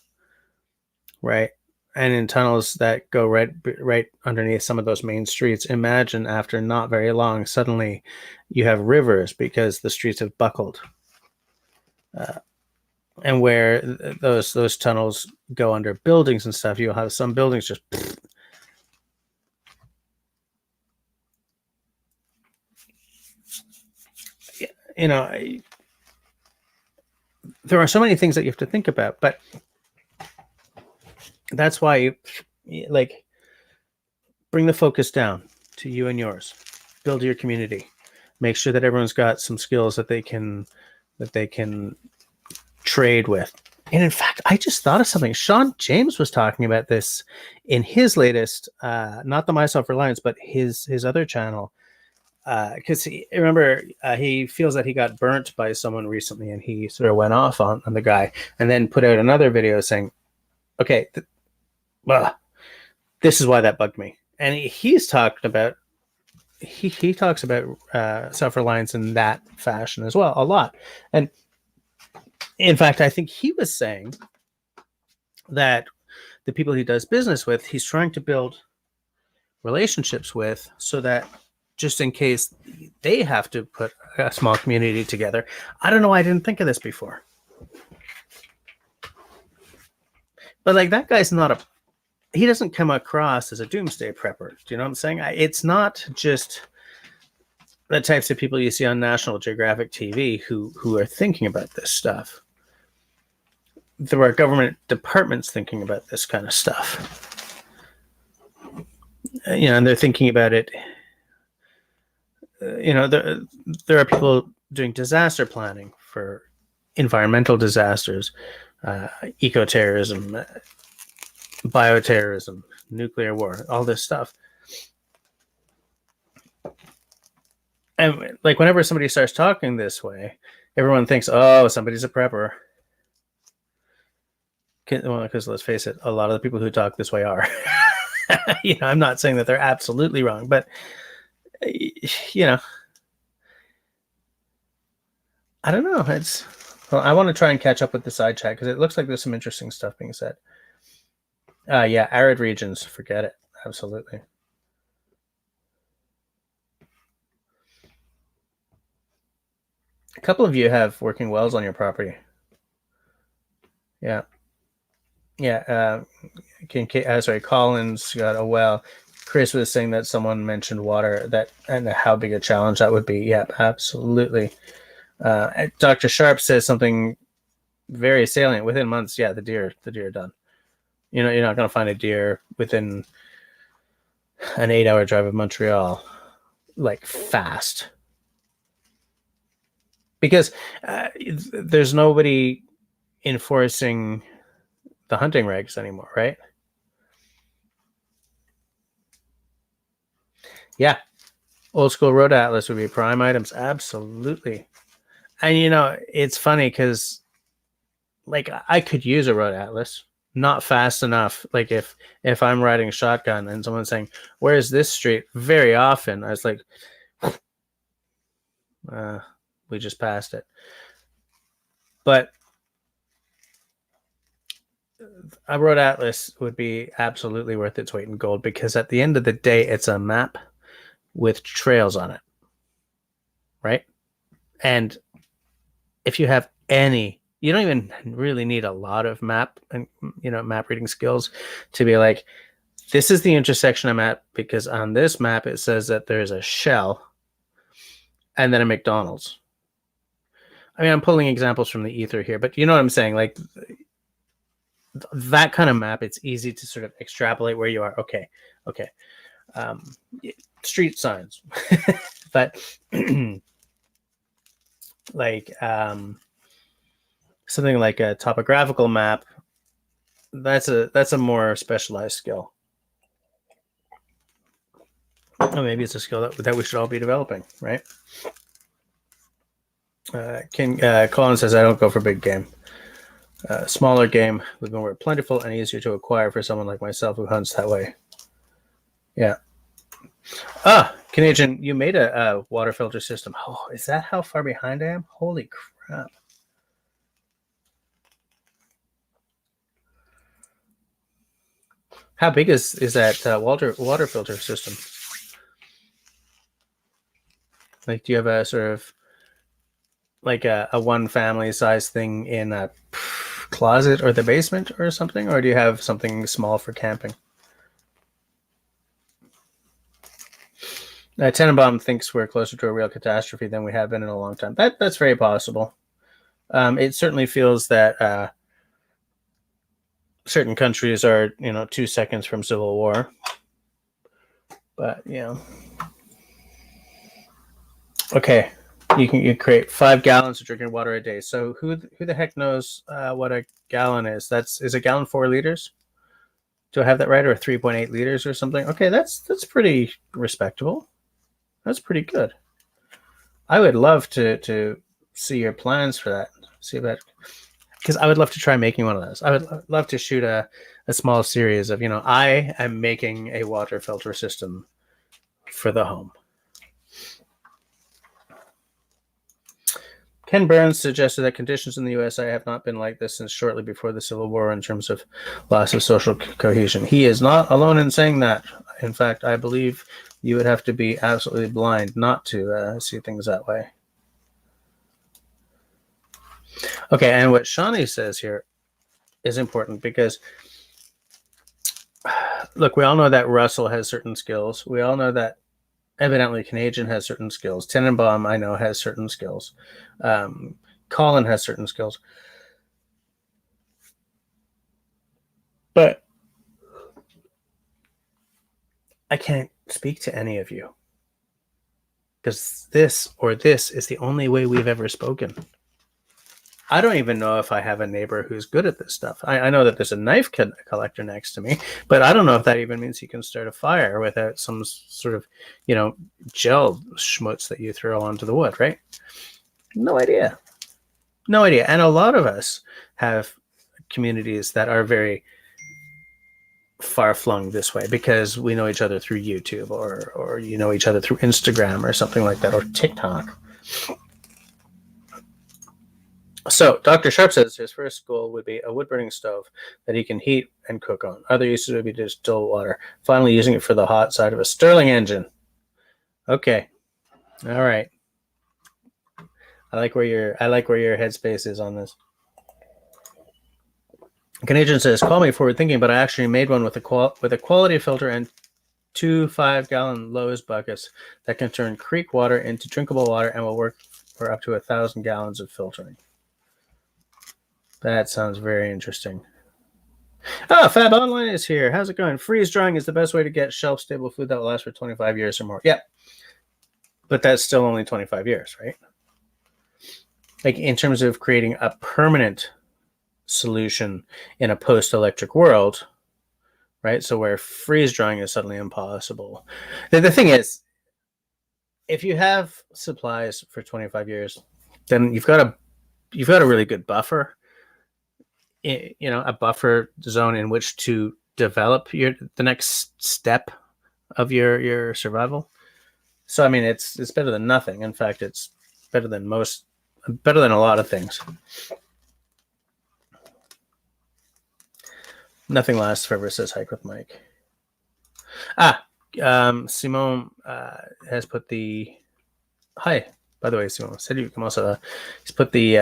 right? And in tunnels that go right underneath some of those main streets. Imagine after not very long, suddenly you have rivers because the streets have buckled. and where those tunnels go under buildings and stuff, you'll have some buildings just there are so many things that you have to think about, but that's why like bring the focus down to you and yours, build your community, make sure that everyone's got some skills that they can trade with. And in fact, I just thought of something. Sean James was talking about this in his latest, not the My Self-Reliance, but his other channel. Because he feels that he got burnt by someone recently, and he sort of went off on the guy, and then put out another video saying, okay, this is why that bugged me. And he's talked about, he talks about self-reliance in that fashion as well, a lot. And in fact, I think he was saying that the people he does business with, he's trying to build relationships with, so that just in case they have to put a small community together. I don't know why I didn't think of this before. But like, that guy's not he doesn't come across as a doomsday prepper. Do you know what I'm saying? It's not just the types of people you see on National Geographic TV who are thinking about this stuff. There are government departments thinking about this kind of stuff. And they're thinking about it. There are people doing disaster planning for environmental disasters, eco-terrorism, bioterrorism, nuclear war, all this stuff. And like, whenever somebody starts talking this way, everyone thinks, oh, somebody's a prepper. Well, because let's face it, a lot of the people who talk this way are. I'm not saying that they're absolutely wrong, but I don't know. I want to try and catch up with the side chat, because it looks like there's some interesting stuff being said. Yeah, arid regions, forget it. Absolutely. A couple of you have working wells on your property. Yeah. Collins got a well. Chris was saying that someone mentioned water, and how big a challenge that would be. Yeah, absolutely. Dr. Sharp says something very salient. Within months, yeah, the deer are done. You're not going to find a deer within an 8-hour drive of Montreal, like, fast, because there's nobody enforcing the hunting regs anymore, right? Yeah, old school road atlas would be prime items, absolutely. And it's funny because, like, I could use a road atlas, not fast enough. Like, if I'm riding shotgun and someone's saying, where's this street, very often I was like, we just passed it. But a road atlas would be absolutely worth its weight in gold, because at the end of the day, it's a map with trails on it, right? And if you have you don't even really need a lot of map reading skills to be like, this is the intersection I'm at, because on this map it says that there's a Shell and then a McDonald's. I mean, I'm pulling examples from the ether here, but you know what I'm saying? Like, that kind of map, it's easy to sort of extrapolate where you are. Okay. Street signs. But like, something like a topographical map, that's a more specialized skill. Or maybe it's a skill that we should all be developing, right? Colin says, I don't go for big game. Smaller game would be more plentiful and easier to acquire for someone like myself who hunts that way. Yeah. Canadian, you made a water filter system. Oh, is that how far behind I am? Holy crap. How big is that water filter system? Like, do you have a sort of like a one family size thing in a closet or the basement or something, or do you have something small for camping? Tenenbaum thinks we're closer to a real catastrophe than we have been in a long time. That's very possible. It certainly feels that certain countries are, 2 seconds from civil war. But okay, you create 5 gallons of drinking water a day. So who the heck knows what a gallon is? Is a gallon 4 liters? Do I have that right, or 3.8 liters or something? Okay, that's pretty respectable. That's pretty good. I would love to see your plans for that. See about, because I would love to try making one of those. I would love to shoot a small series of, I am making a water filter system for the home. Ken Burns suggested that conditions in the USA have not been like this since shortly before the Civil War in terms of loss of social cohesion. He is not alone in saying that. In fact, I believe you would have to be absolutely blind not to see things that way. Okay, and what Shawnee says here is important because, look, we all know that Russell has certain skills. We all know that evidently Canadian has certain skills. Tenenbaum, I know, has certain skills. Colin has certain skills. But I can't speak to any of you because this is the only way we've ever spoken. I don't even know if I have a neighbor who's good at this stuff. I know that there's a knife collector next to me, but I don't know if that even means he can start a fire without some sort of, gel schmutz that you throw onto the wood, right? No idea. No idea. And a lot of us have communities that are very far-flung this way because we know each other through YouTube or each other through Instagram or something like that, or TikTok. So Dr. Sharp says his first goal would be a wood-burning stove that he can heat and cook on. Other uses would be to distill water. Finally, using it for the hot side of a Stirling engine. Okay, all right. I like where your headspace is on this. Canadian says, "Call me forward thinking, but I actually made one with a quality filter and 2 5-gallon Lowe's buckets that can turn creek water into drinkable water and will work for up to 1,000 gallons of filtering." That sounds very interesting. Fab Online is here. How's it going? Freeze drying is the best way to get shelf-stable food that will last for 25 years or more. Yeah. But that's still only 25 years, right? Like, in terms of creating a permanent solution in a post-electric world, right? So where freeze drying is suddenly impossible. The thing is, if you have supplies for 25 years, then you've got a really good buffer. A buffer zone in which to develop the next step of your survival. So I mean, it's better than nothing. In fact, it's better than a lot of things. Nothing lasts forever, says Hike with Mike. Simone has put the hi. By the way, Simone said you can also he's put the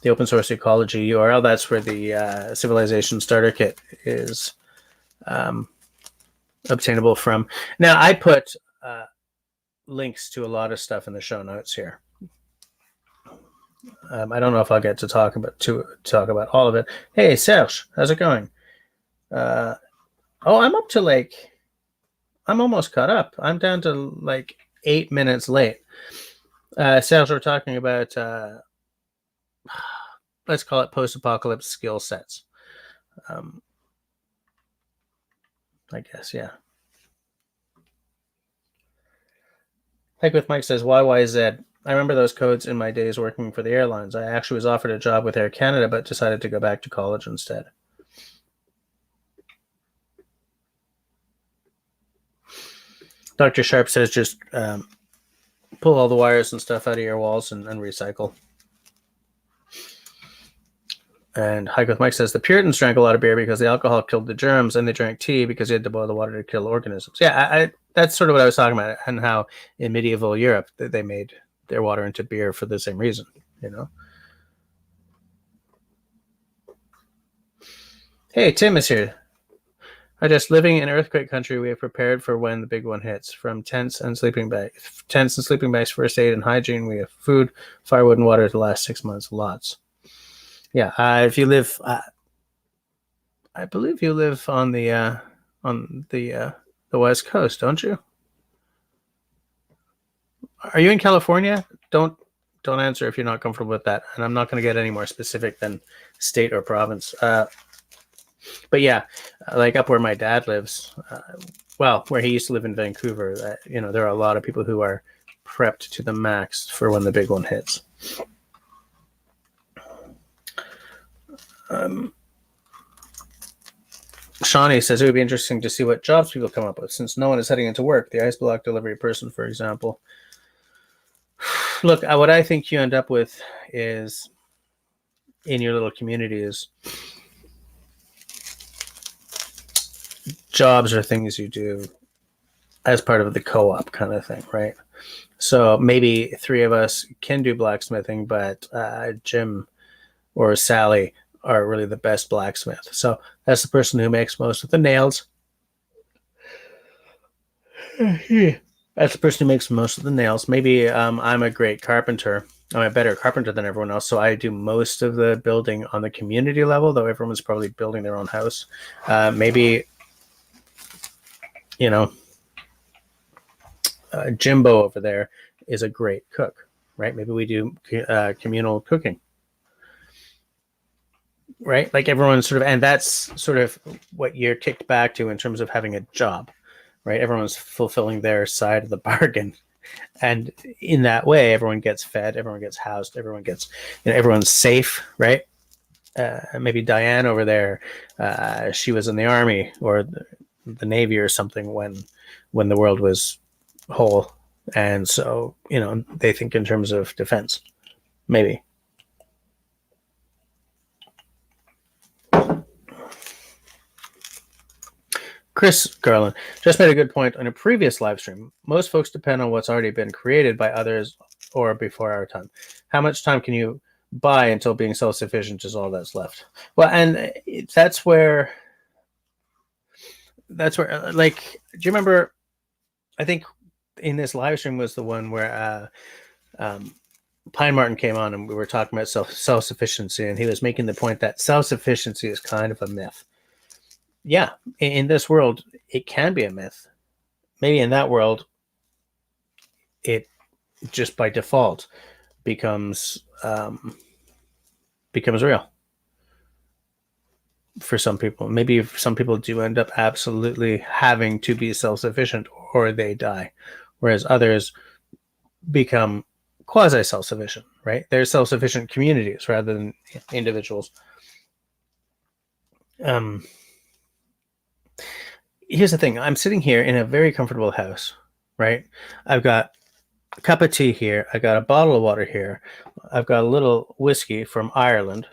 open source ecology URL. That's where the Civilisation starter kit is obtainable from. Now, I put links to a lot of stuff in the show notes here. I don't know if I'll get to talk about all of it. Hey, Serge, how's it going? I'm up to I'm almost caught up. I'm down to 8 minutes late. Serge, we're talking about let's call it post-apocalypse skill sets. I guess, yeah. Like with Mike says, YYZ. I remember those codes in my days working for the airlines. I actually was offered a job with Air Canada, but decided to go back to college instead. Dr. Sharp says just pull all the wires and stuff out of your walls and recycle. And Hike with Mike says the Puritans drank a lot of beer because the alcohol killed the germs, and they drank tea because you had to boil the water to kill organisms. Yeah, that's sort of what I was talking about, and how in medieval Europe they made their water into beer for the same reason. you know. Hey, Tim is here. I just living in earthquake country. We have prepared for when the big one hits. From tents and sleeping bags, first aid and hygiene. We have food, firewood, and water to last 6 months. Lots. Yeah. If you live, I believe you live on the West Coast, don't you? Are you in California? Don't answer if you're not comfortable with that. And I'm not going to get any more specific than state or province. But yeah, like up where my dad lives, where he used to live in Vancouver, there are a lot of people who are prepped to the max for when the big one hits. Shawnee says it would be interesting to see what jobs people come up with since no one is heading into work. The ice block delivery person, for example. Look, what I think you end up with is in your little community is jobs are things you do as part of the co-op kind of thing, right? So maybe 3 of us can do blacksmithing, but Jim or Sally are really the best blacksmith. So that's the person who makes most of the nails. That's the person who makes most of the nails. Maybe I'm a great carpenter. I'm a better carpenter than everyone else, so I do most of the building on the community level, though everyone's probably building their own house. Maybe, Jimbo over there is a great cook, right? Maybe we do communal cooking, right? Like everyone's sort of, and that's sort of what you're kicked back to in terms of having a job, right? Everyone's fulfilling their side of the bargain. And in that way, everyone gets fed, everyone gets housed, everyone gets, everyone's safe, right? Maybe Diane over there, she was in the Army or the Navy or something when the world was whole. And so, they think in terms of defense, maybe. Chris Garland just made a good point on a previous live stream. Most folks depend on what's already been created by others or before our time. How much time can you buy until being self-sufficient is all that's left? Well, and that's where, like, do you remember, I think in this live stream was the one where Pine Martin came on and we were talking about self-sufficiency, and he was making the point that self-sufficiency is kind of a myth. Yeah, in this world, it can be a myth. Maybe in that world, it just by default becomes real for some people. Maybe some people do end up absolutely having to be self-sufficient or they die, whereas others become quasi-self-sufficient, right? They're self-sufficient communities rather than individuals. Here's the thing. I'm sitting here in a very comfortable house, right? I've got a cup of tea here. I got a bottle of water here. I've got a little whiskey from Ireland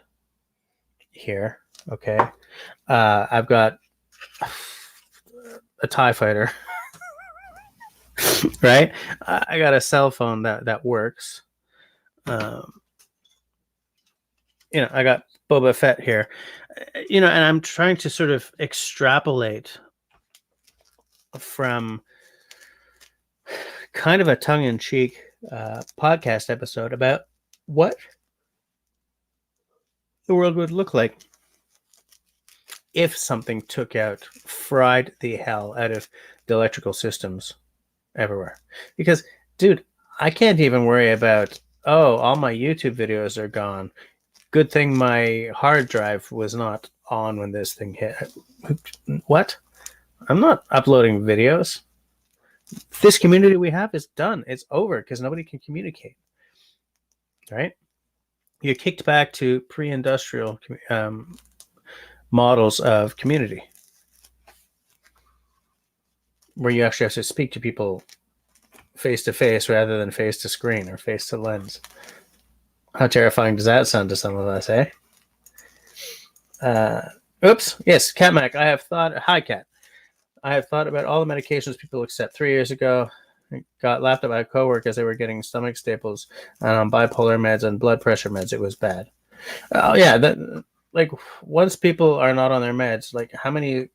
here. Okay. I've got a TIE fighter, right? I got a cell phone that works. I got Boba Fett here, and I'm trying to sort of extrapolate from kind of a tongue-in-cheek podcast episode about what the world would look like if something fried the hell out of the electrical systems everywhere. Because, dude, I can't even worry about, all my YouTube videos are gone. Good thing my hard drive was not on when this thing hit. What? I'm not uploading videos. This community we have is done. It's over because nobody can communicate. Right? You're kicked back to pre-industrial models of community where you actually have to speak to people face to face rather than face to screen or face to lens. How terrifying does that sound to some of us, eh? Oops. Yes, Cat Mac. Hi, Cat. I have thought about all the medications people accept 3 years ago. got laughed at by coworkers. They were getting stomach staples and on bipolar meds and blood pressure meds. It was bad. Oh yeah, that like once people are not on their meds, like how many?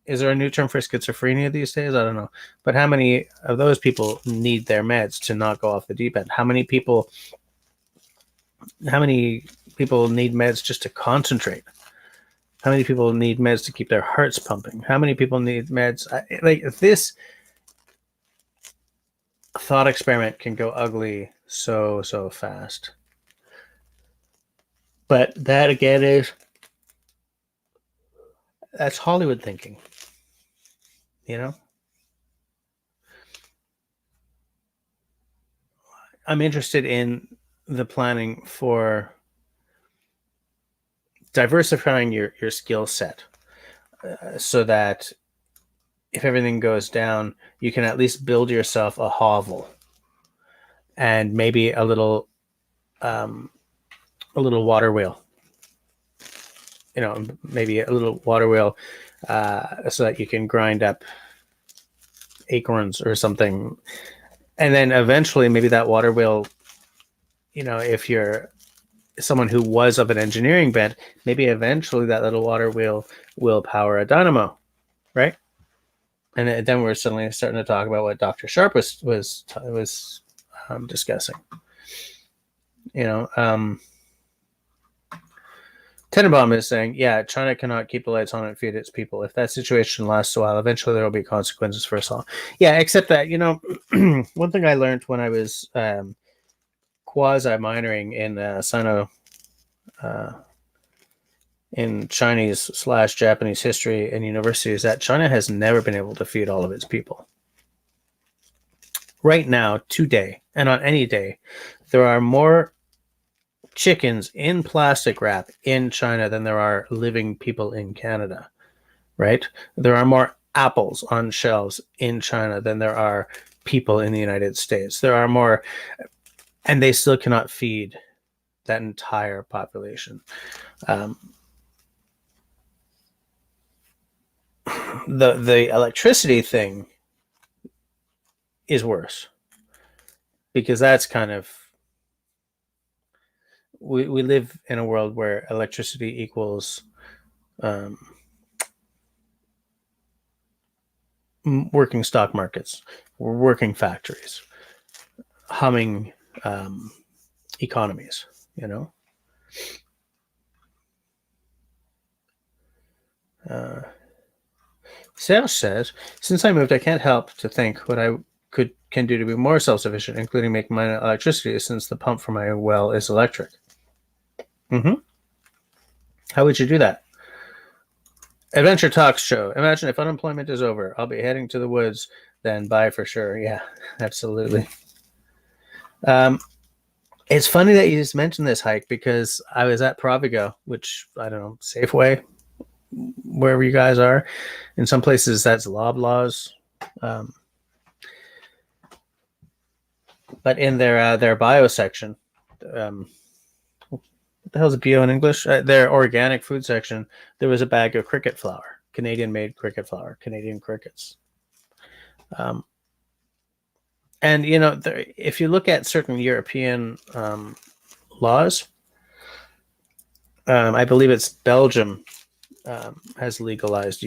Is there a new term for schizophrenia these days? I don't know, but how many of those people need their meds to not go off the deep end? How many people? How many people need meds just to concentrate? How many people need meds to keep their hearts pumping? How many people need meds? Like this thought experiment can go ugly so fast. But that again that's Hollywood thinking. You know? I'm interested in the planning for diversifying your skill set so that if everything goes down, you can at least build yourself a hovel and maybe a little water wheel. You know, maybe a little water wheel so that you can grind up acorns or something. And then eventually maybe that water wheel, you know, if you're someone who was of an engineering bent, maybe eventually that little water wheel will power a dynamo, right? And then we're suddenly starting to talk about what Dr. Sharp was discussing. You know, Tenenbaum is saying, yeah, China cannot keep the lights on and feed its people. If that situation lasts a while, eventually there will be consequences for us all. Yeah, except that, you know, one thing I learned when I was quasi-minoring in Sino in Chinese/Japanese history in university is that China has never been able to feed all of its people. Right now, today, and on any day, there are more chickens in plastic wrap in China than there are living people in Canada, right? There are more apples on shelves in China than there are people in the United States. There are more, and they still cannot feed that entire population. The electricity thing is worse because that's kind of we live in a world where electricity equals working stock markets, working factories, humming economies, you know. Serge says, since I moved, I can't help to think what I can do to be more self-sufficient, including making my electricity, since the pump for my well is electric. Mm-hmm. How would you do that? Adventure Talks show. Imagine if unemployment is over. I'll be heading to the woods. Then bye for sure. Yeah, absolutely. It's funny that you just mentioned this hike because I was at Provigo, which, I don't know, Safeway, wherever you guys are. In some places, that's Loblaws. But in their bio section, what the hell's bio in English? Their organic food section, there was a bag of cricket flour, Canadian-made cricket flour, Canadian crickets. And, you know, if you look at certain European laws, I believe it's Belgium has legalized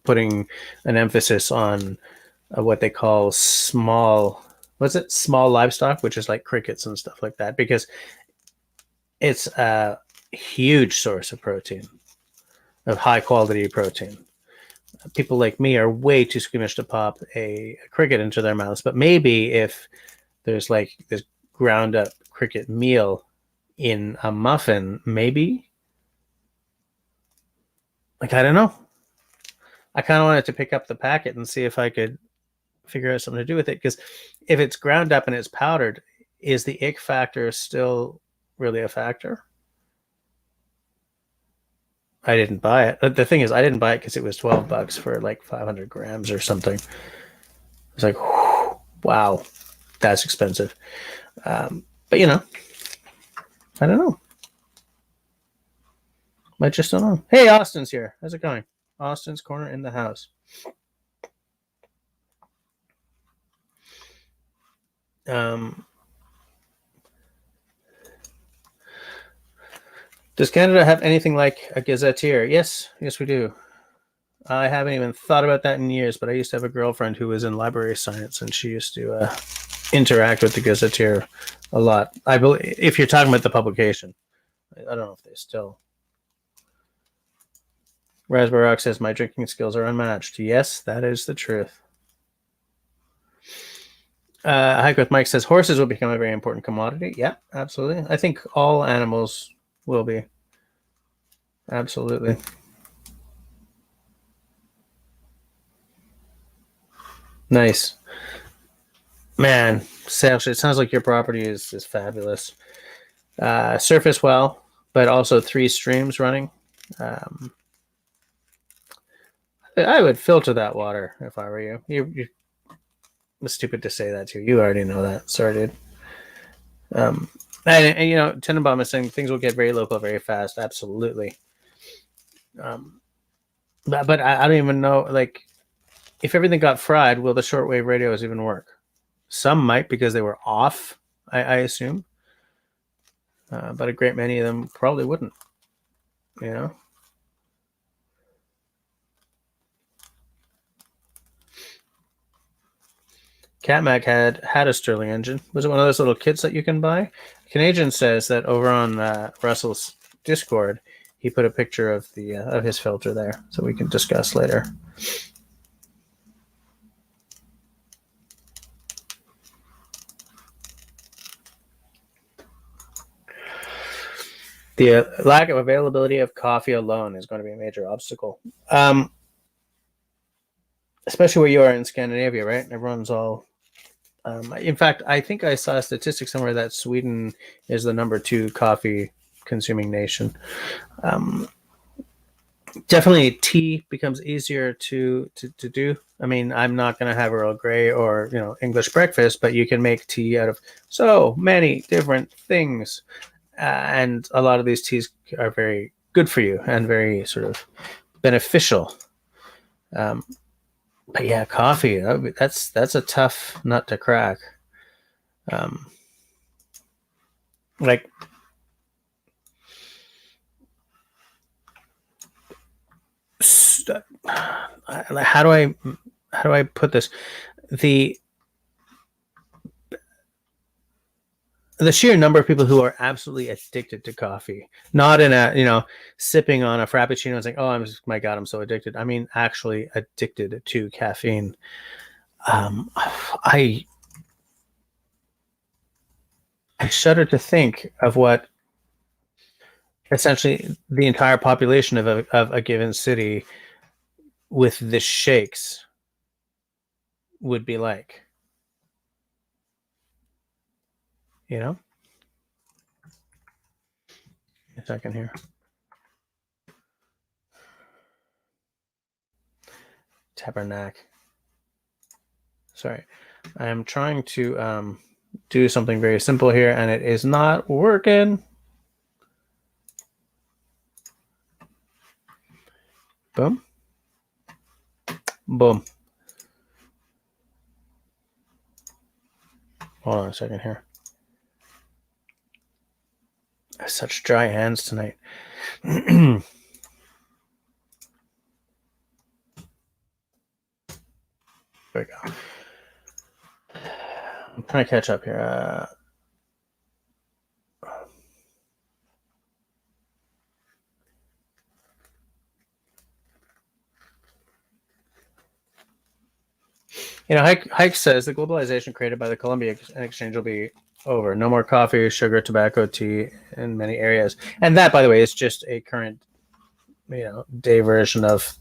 putting an emphasis on what they call small livestock, which is like crickets and stuff like that, because it's a huge source of protein, of high quality protein. People like me are way too squeamish to pop a cricket into their mouths, but maybe if there's like this ground up cricket meal in a muffin, maybe, like, I don't know. I kind of wanted to pick up the packet and see if I could figure out something to do with it, because if it's ground up and it's powdered, is the ick factor still really a factor? I didn't buy it. The thing is, I didn't buy it because it was $12 for like 500 grams or something. It's like, whew, wow, that's expensive. But, you know, I don't know. I just don't know. Hey, Austin's here. How's it going? Austin's Corner in the house. Does Canada have anything like a gazetteer? Yes, we do. I haven't even thought about that in years, but I used to have a girlfriend who was in library science, and she used to interact with the gazetteer a lot. I believe, if you're talking about the publication, I don't know if they still. Raspberry Rock says my drinking skills are unmatched. Yes, that is the truth. Hike with Mike says horses will become a very important commodity. Yeah, absolutely. I think all animals will be. Absolutely. Nice. Man, Sash, it sounds like your property is fabulous. Surface well, but also 3 streams running. I would filter that water if I were you. You're stupid to say that too. You already know that. Sorry, dude. And you know, Tenenbaum is saying things will get very local very fast. Absolutely. But I don't even know, like, if everything got fried, will the shortwave radios even work? Some might because they were off, I assume. But a great many of them probably wouldn't. You know? Catmac had a Stirling engine. Was it one of those little kits that you can buy? Canadian says that over on Russell's Discord, he put a picture of the of his filter there, so we can discuss later. The lack of availability of coffee alone is going to be a major obstacle, especially where you are in Scandinavia, right? Everyone's all. In fact, I think I saw a statistic somewhere that Sweden is the #2 coffee consuming nation. Definitely tea becomes easier to do. I mean, I'm not going to have Earl Grey or English breakfast, but you can make tea out of so many different things, and a lot of these teas are very good for you and very sort of beneficial. But yeah, coffee, that's a tough nut to crack. Like, how do I put this? The sheer number of people who are absolutely addicted to coffee, not in a sipping on a frappuccino and saying, "Oh, my God, I'm so addicted." I mean, actually addicted to caffeine. I shudder to think of what essentially the entire population of a given city with the shakes would be like. A second here. Tabernacle. Sorry, I am trying to do something very simple here, and it is not working. Boom. Boom. Hold on a second here. I have such dry hands tonight. There we go. I'm trying to catch up here. Hike says the globalization created by the Columbia Exchange will be over. No more coffee, sugar, tobacco, tea in many areas. And that, by the way, is just a current, day version of.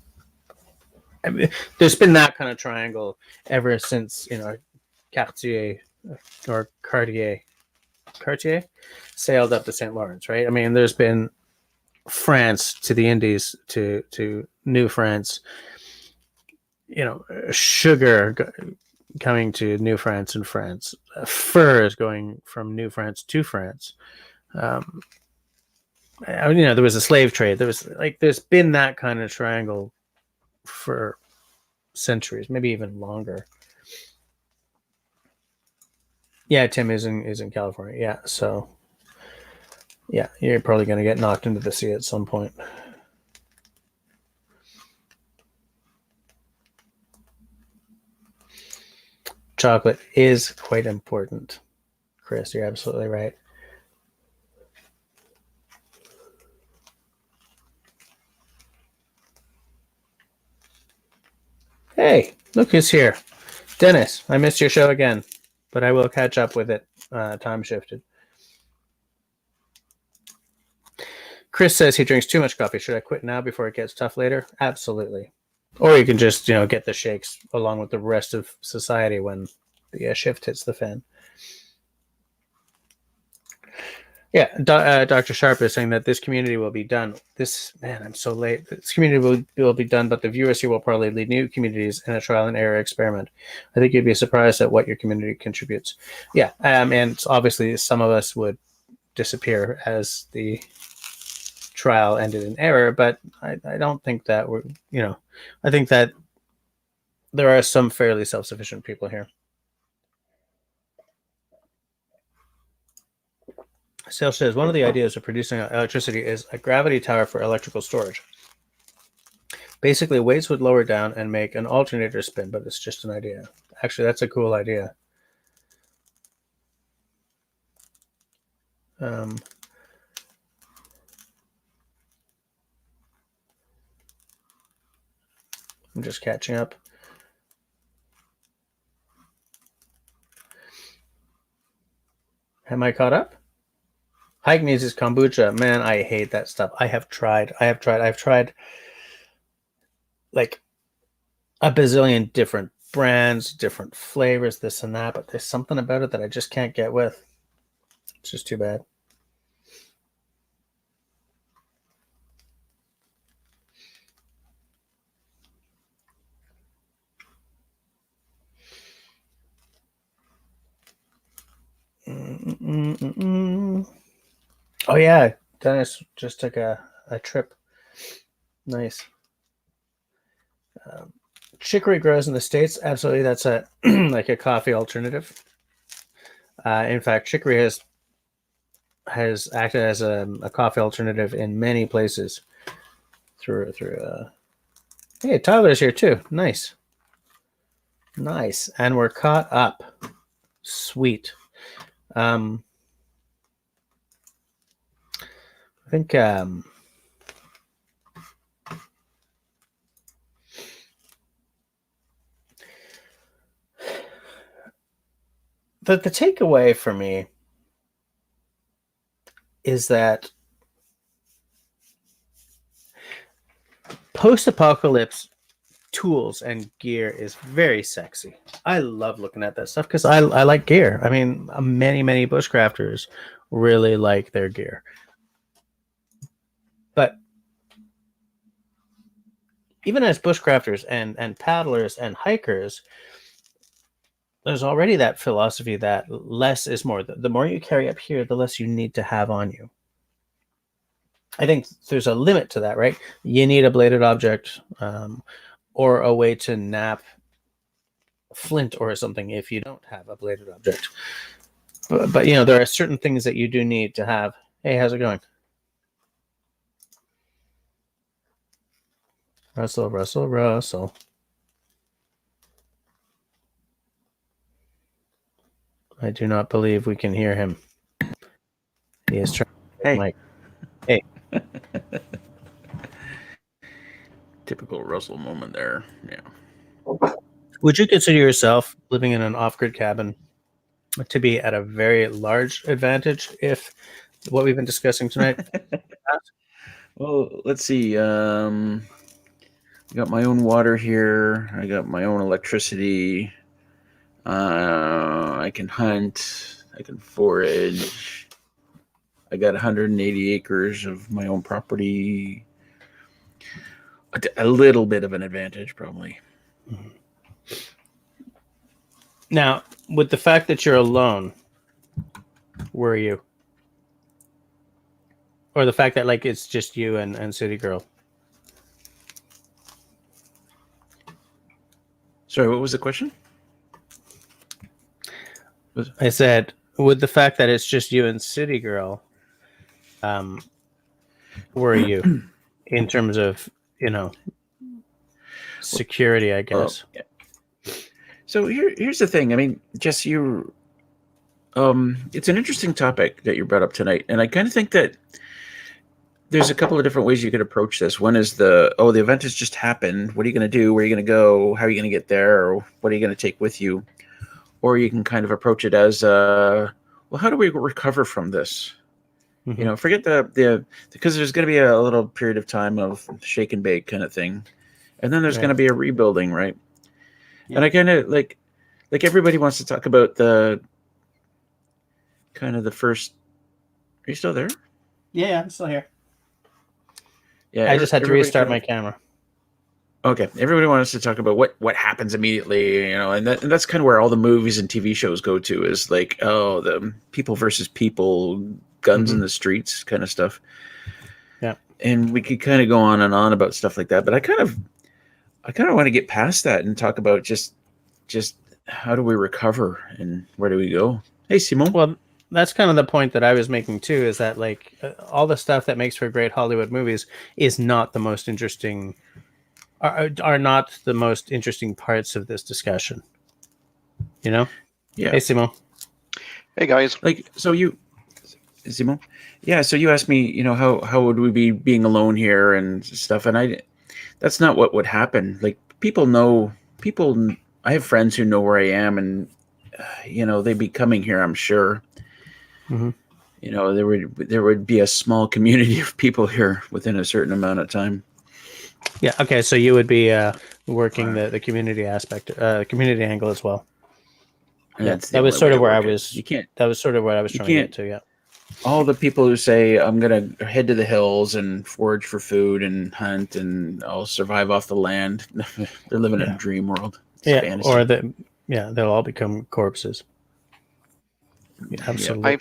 I mean, there's been that kind of triangle ever since Cartier sailed up the St. Lawrence, right? I mean, there's been France to the Indies to New France. Sugar coming to New France and France. Furs going from New France to France. There was a slave trade. There's been that kind of triangle for centuries, maybe even longer. Yeah, Tim is in California. Yeah, so yeah, you're probably going to get knocked into the sea at some point. Chocolate is quite important, Chris. You're absolutely right. Hey, look who's here. Dennis, I missed your show again, but I will catch up with it. Time shifted. Chris says he drinks too much coffee. Should I quit now before it gets tough later? Absolutely. Or you can just, get the shakes along with the rest of society when the shift hits the fan. Yeah, Dr. Sharp is saying that this community will be done. I'm so late. This community will be done, but the viewers here will probably lead new communities in a trial and error experiment. I think you'd be surprised at what your community contributes. Yeah, and obviously some of us would disappear as the trial ended in error, but I don't think that I think that there are some fairly self-sufficient people here. Sales says one of the ideas of producing electricity is a gravity tower for electrical storage. Basically, weights would lower down and make an alternator spin, but it's just an idea. Actually, that's a cool idea. I'm just catching up. Am I caught up? Hike needs his kombucha. Man, I hate that stuff. I've tried like a bazillion different brands, different flavors, this and that, but there's something about it that I just can't get with. It's just too bad. Oh yeah, Dennis just took a trip. Nice. Chicory grows in the States. Absolutely, that's a like a coffee alternative. In fact, chicory has acted as a coffee alternative in many places. Hey, Tyler's here too. Nice, and we're caught up. Sweet. I think the takeaway for me is that post-apocalypse tools and gear is very sexy. I love looking at that stuff because I like gear. I mean, many bushcrafters really like their gear. But even as bushcrafters and paddlers and hikers, there's already that philosophy that less is more. The more you carry up here, the less you need to have on you. I think there's a limit to that, right? You need a bladed object or a way to nap flint or something if you don't have a bladed object. But there are certain things that you do need to have. Hey, how's it going? Russell. I do not believe we can hear him. He is trying. Hey. Hey. Typical Russell moment there. Yeah. Would you consider yourself living in an off-grid cabin to be at a very large advantage if what we've been discussing tonight? Well, let's see. I got my own water here. I got my own electricity. I can hunt. I can forage. I got 180 acres of my own property. A little bit of an advantage, probably. Mm-hmm. Now, with the fact that you're alone, were you? Or the fact that it's just you and City Girl? Sorry, what was the question? I said, with the fact that it's just you and City Girl, where are you in terms of, security, I guess? Yeah. So here's the thing. I mean, Jess, it's an interesting topic that you brought up tonight, and I kind of think that there's a couple of different ways you could approach this. One is the event has just happened. What are you going to do? Where are you going to go? How are you going to get there? Or what are you going to take with you? Or you can kind of approach it as, well, how do we recover from this? Mm-hmm. Forget because there's going to be a little period of time of shake and bake kind of thing. And then there's going to be a rebuilding, right? Yeah. And I kind of like everybody wants to talk about the kind of the first. Are you still there? Yeah, I'm still here. Yeah, I just had to restart my camera. Okay, everybody wants to talk about what happens immediately, and that's kind of where all the movies and TV shows go to, is like, the people versus people, guns in the streets kind of stuff. Yeah, and we could kind of go on and on about stuff like that, but I kind of want to get past that and talk about just how do we recover and where do we go? Hey, Simon. Well, that's kind of the point that I was making too, is that like all the stuff that makes for great Hollywood movies is not the most interesting, are not the most interesting parts of this discussion. Yeah. Hey, Simon. Hey, guys. Simon. Yeah. So you asked me, how would we be being alone here and stuff, and that's not what would happen. Like I have friends who know where I am, and they'd be coming here, I'm sure. Mm-hmm. There would be a small community of people here within a certain amount of time. Yeah. Okay. So you would be working the community aspect, community angle as well. Yeah, that was sort of where I was. That was sort of what I was trying to get to. Yeah. All the people who say I'm gonna head to the hills and forage for food and hunt and I'll survive off the land, they're living in a dream world. It's fantasy. Or they'll all become corpses. Yeah, absolutely.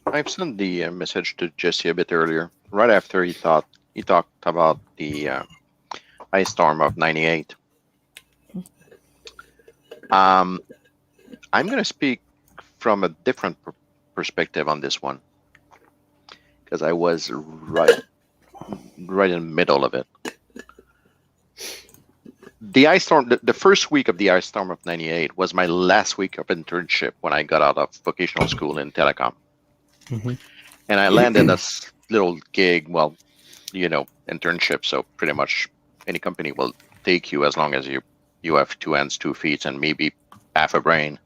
I've sent the message to Jesse a bit earlier, right after he talked about the ice storm of '98. I'm going to speak from a different perspective on this one, because I was right in the middle of it. The ice storm, the first week of the ice storm of '98 was my last week of internship when I got out of vocational school in telecom. Mm-hmm. And I landed a little gig, internship. So pretty much any company will take you as long as you have 2 hands, 2 feet, and maybe half a brain.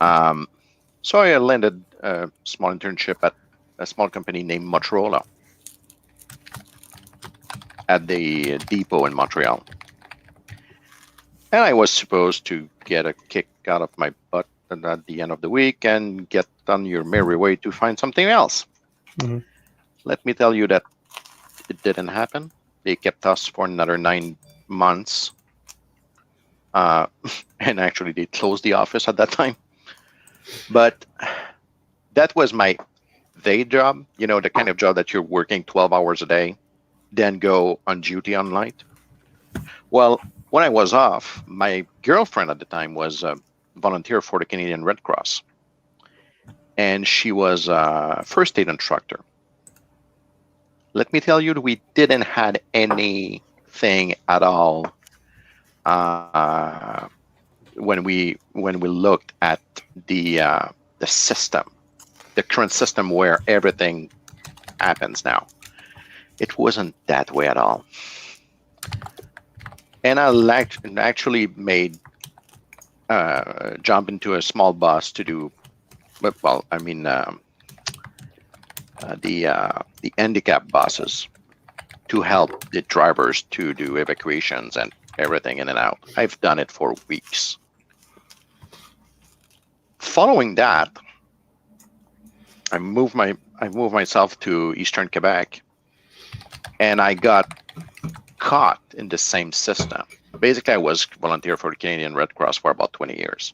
So I landed a small internship at a small company named Motorola at the depot in Montreal. And I was supposed to get a kick out of my butt at the end of the week and get on your merry way to find something else. Mm-hmm. Let me tell you that it didn't happen. They kept us for another 9 months. And actually, they closed the office at that time. But that was my day job, the kind of job that you're working 12 hours a day, then go on duty on night. Well, when I was off, my girlfriend at the time was a volunteer for the Canadian Red Cross. And she was a first aid instructor. Let me tell you, we didn't have anything at all when we looked at the system, the current system where everything happens now. It wasn't that way at all. And I actually made jump into a small bus to do, the handicap buses to help the drivers to do evacuations and everything in and out. I've done it for weeks. Following that, I moved myself to Eastern Quebec, and I got caught in the same system. Basically, I was volunteer for the Canadian Red Cross for about 20 years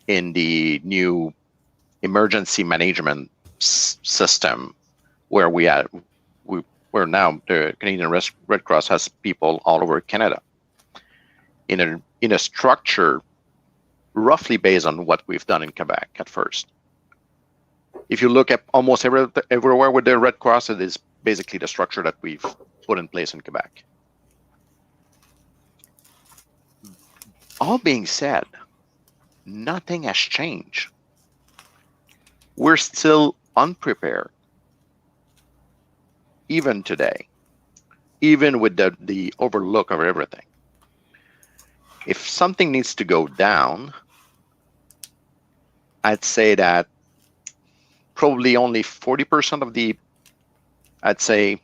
in the new emergency management system, where where now the Canadian Red Cross has people all over Canada in a structure roughly based on what we've done in Quebec at first. If you look at almost everywhere with the Red Cross, it is basically the structure that we've put in place in Quebec. All being said, nothing has changed. We're still unprepared, even today, even with the overlook of everything. If something needs to go down, I'd say that probably only 40% of the, I'd say,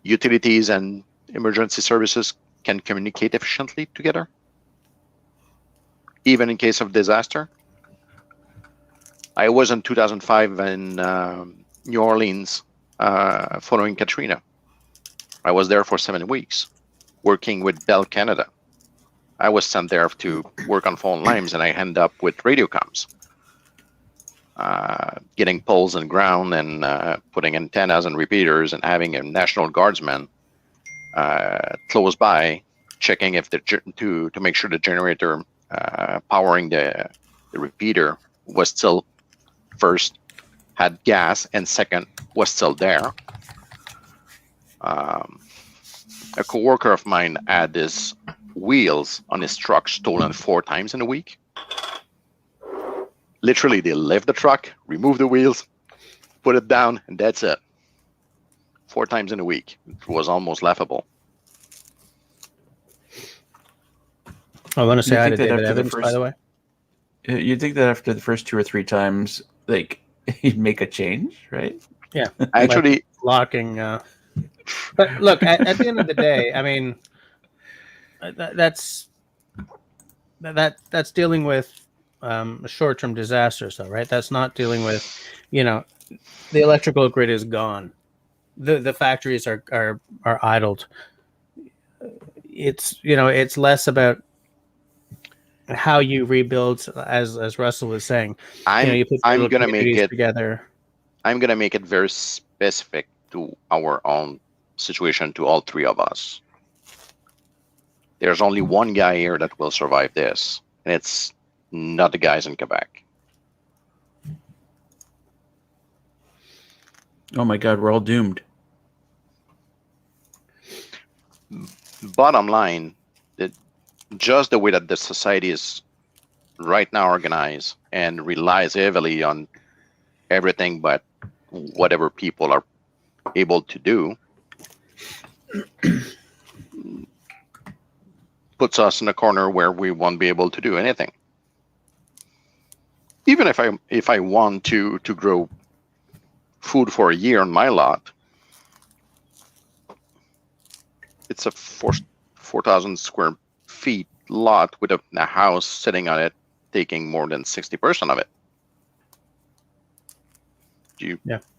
utilities and emergency services can communicate efficiently together, even in case of disaster. I was in 2005 in New Orleans following Katrina. I was there for 7 weeks, working with Bell Canada. I was sent there to work on phone lines, and I ended up with radio comms, getting poles in ground and putting antennas and repeaters, and having a National Guardsman close by, checking if to make sure the generator powering the repeater was still, first had gas, and second was still there. A coworker of mine had his wheels on his truck stolen 4 times in a week. Literally, they lift the truck, remove the wheels, put it down, and that's it. 4 times in a week. It was almost laughable. I want to say You hi think to that David after the Evans, by first- the way. You'd think that after the first 2 or 3 times, like, he'd make a change, right? Yeah. Actually, Locking. But look, at the end of the day, I mean, that's dealing with short-term disasters, though, right? That's not dealing with, the electrical grid is gone. The factories are idled. It's it's less about how you rebuild, as Russell was saying. You put I'm little gonna make communities it together. I'm gonna make it very specific to our own situation, to all 3 of us. There's only one guy here that will survive this, and it's not the guys in Quebec. Oh my God, we're all doomed. Bottom line, that just the way that the society is right now organized and relies heavily on everything but whatever people are able to do, puts us in a corner where we won't be able to do anything. Even if I want to grow food for a year on my lot, it's a 4,000 square feet lot with a house sitting on it, taking more than 60% of it.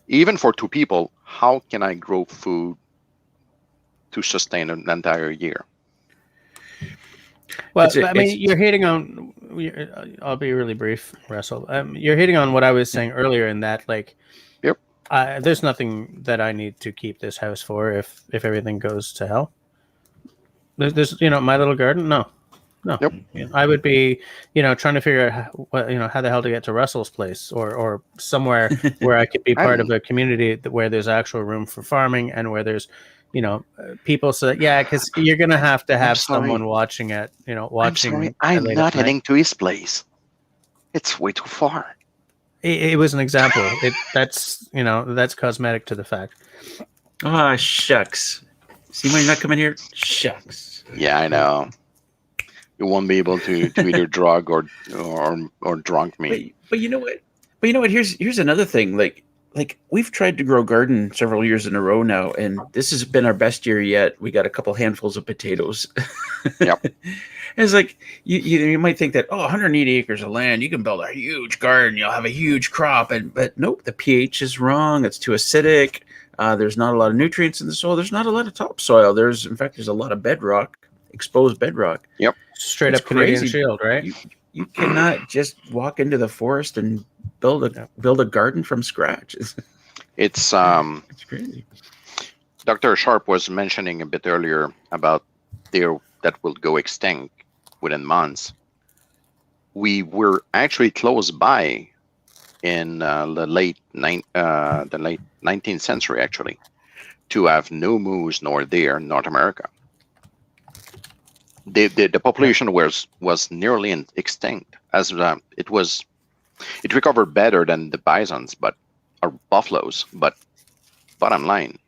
Even for 2 people, how can I grow food to sustain an entire year? Well, I mean, you're hitting on. I'll be really brief, Russell. You're hitting on what I was saying earlier, in that, like, Yep. There's nothing that I need to keep this house for if everything goes to hell. There's my little garden. No. Yep. I would be trying to figure out how the hell to get to Russell's place, or somewhere where I could be part of a community where there's actual room for farming, and where there's people. So because you're gonna have to have someone watching it. Watching. I'm not heading to his place. It's way too far. It was an example. That's cosmetic to the fact. Ah, shucks. See why you're not coming here? Shucks. Yeah, I know. You won't be able to either drug or drunk me. But you know what? Here's another thing. Like we've tried to grow garden several years in a row now, and this has been our best year yet. We got a couple handfuls of potatoes. Yep. It's like you might think that 180 acres of land, you can build a huge garden, you'll have a huge crop, but nope, the pH is wrong. It's too acidic. There's not a lot of nutrients in the soil. There's not a lot of topsoil. There's a lot of bedrock, exposed bedrock. Yep. Straight up Canadian Shield, right? You cannot just walk into the forest and build a garden from scratch. It's crazy. Dr. Sharp was mentioning a bit earlier about that will go extinct within months. we were actually close by in the late 19th century, actually, to have no moose nor deer in North America. The population was nearly extinct, as it recovered better than the bisons, or buffaloes. But bottom line,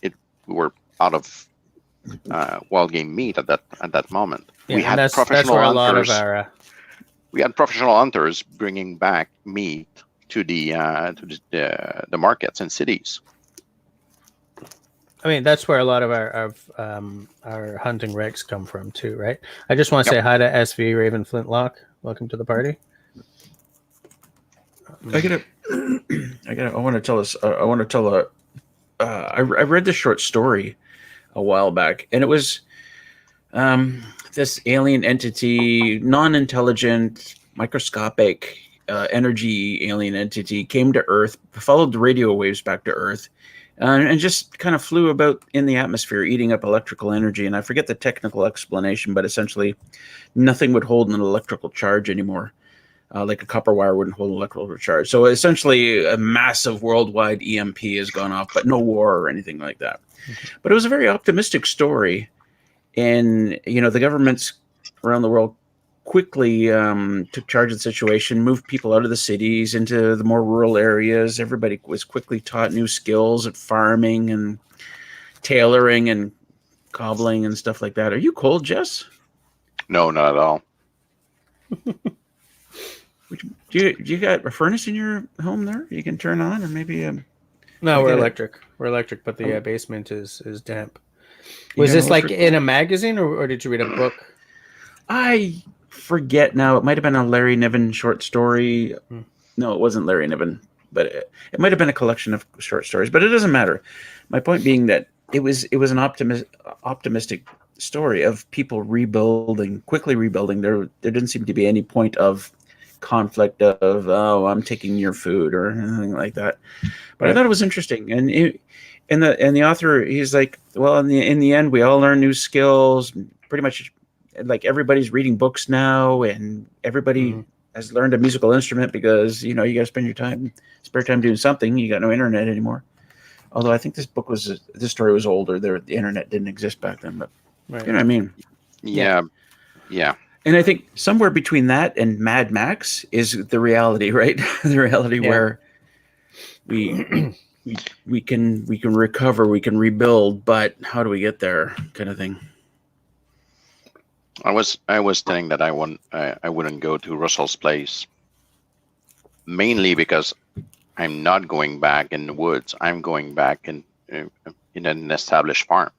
we were out of wild game meat at that moment. Yeah, We and had professional where a lot of hunters. our We had professional hunters bringing back meat to the markets and cities. I mean, that's where a lot of our hunting regs come from too, right? I just want to say hi to SV Raven Flintlock. Welcome to the party. I want to tell us. I want to tell a. I read this short story a while back, and it was this alien entity, non-intelligent, microscopic energy alien entity came to Earth, followed the radio waves back to Earth, and just kind of flew about in the atmosphere, eating up electrical energy. And I forget the technical explanation, but essentially nothing would hold an electrical charge anymore. Like a copper wire wouldn't hold an electrical charge. So essentially a massive worldwide EMP has gone off, but no war or anything like that. But it was a very optimistic story. And, the governments around the world quickly took charge of the situation, moved people out of the cities into the more rural areas. Everybody was quickly taught new skills at farming and tailoring and cobbling and stuff like that. Are you cold, Jess? No, not at all. Do you got a furnace in your home there you can turn on, or maybe No, we're electric. We're electric, but the basement is damp. Was got this an like electric- in a magazine, or did you read a book? I forget now. It might have been a Larry Niven short story. No, it wasn't Larry Niven, but it might have been a collection of short stories. But it doesn't matter. My point being that it was an optimistic story of people quickly rebuilding. There didn't seem to be any point of conflict of I'm taking your food or anything like that. But I thought it was interesting, and the author, he's like, well, in the end, we all learn new skills. Pretty much, like, everybody's reading books now, and everybody has learned a musical instrument because you got to spend your spare time doing something. You got no internet anymore. Although I think this story was older. The internet didn't exist back then, but you know what I mean? Yeah. And I think somewhere between that and Mad Max is the reality, right? The reality where we can recover, we can rebuild, but how do we get there, kind of thing. I was saying that I wouldn't go to Russell's place, mainly because I'm not going back in the woods. I'm going back in an established farm.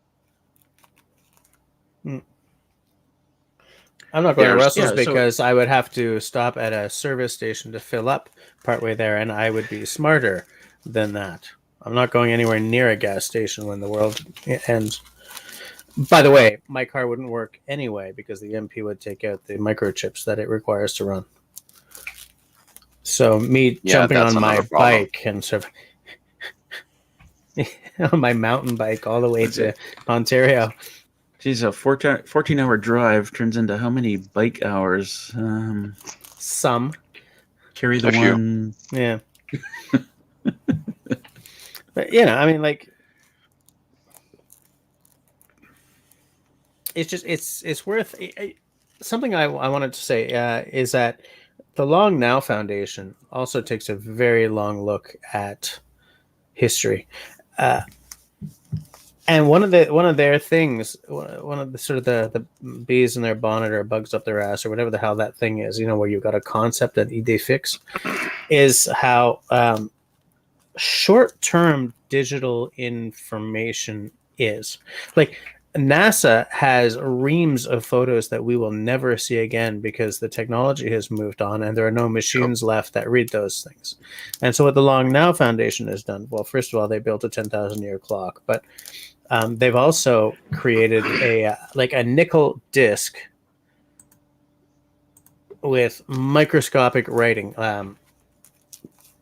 I'm not going to Russell's because I would have to stop at a service station to fill up partway there, and I would be smarter than that. I'm not going anywhere near a gas station when the world ends. By the way, my car wouldn't work anyway because the EMP would take out the microchips that it requires to run. So me jumping on my bike and sort of on my mountain bike all the way to Ontario. Geez, a 14-hour drive turns into how many bike hours? Some. Carry the one. Yeah. But, I mean, like, it's just, it's worth, something I wanted to say is that the Long Now Foundation also takes a very long look at history. And one of their things, one of the sort of the bees in their bonnet or bugs up their ass or whatever the hell that thing is, where you've got a concept that they fix, is how short-term digital information is. Like, NASA has reams of photos that we will never see again because the technology has moved on and there are no machines left that read those things. And so what the Long Now Foundation has done, well, first of all, they built a 10,000-year clock, but they've also created a nickel disc with microscopic writing,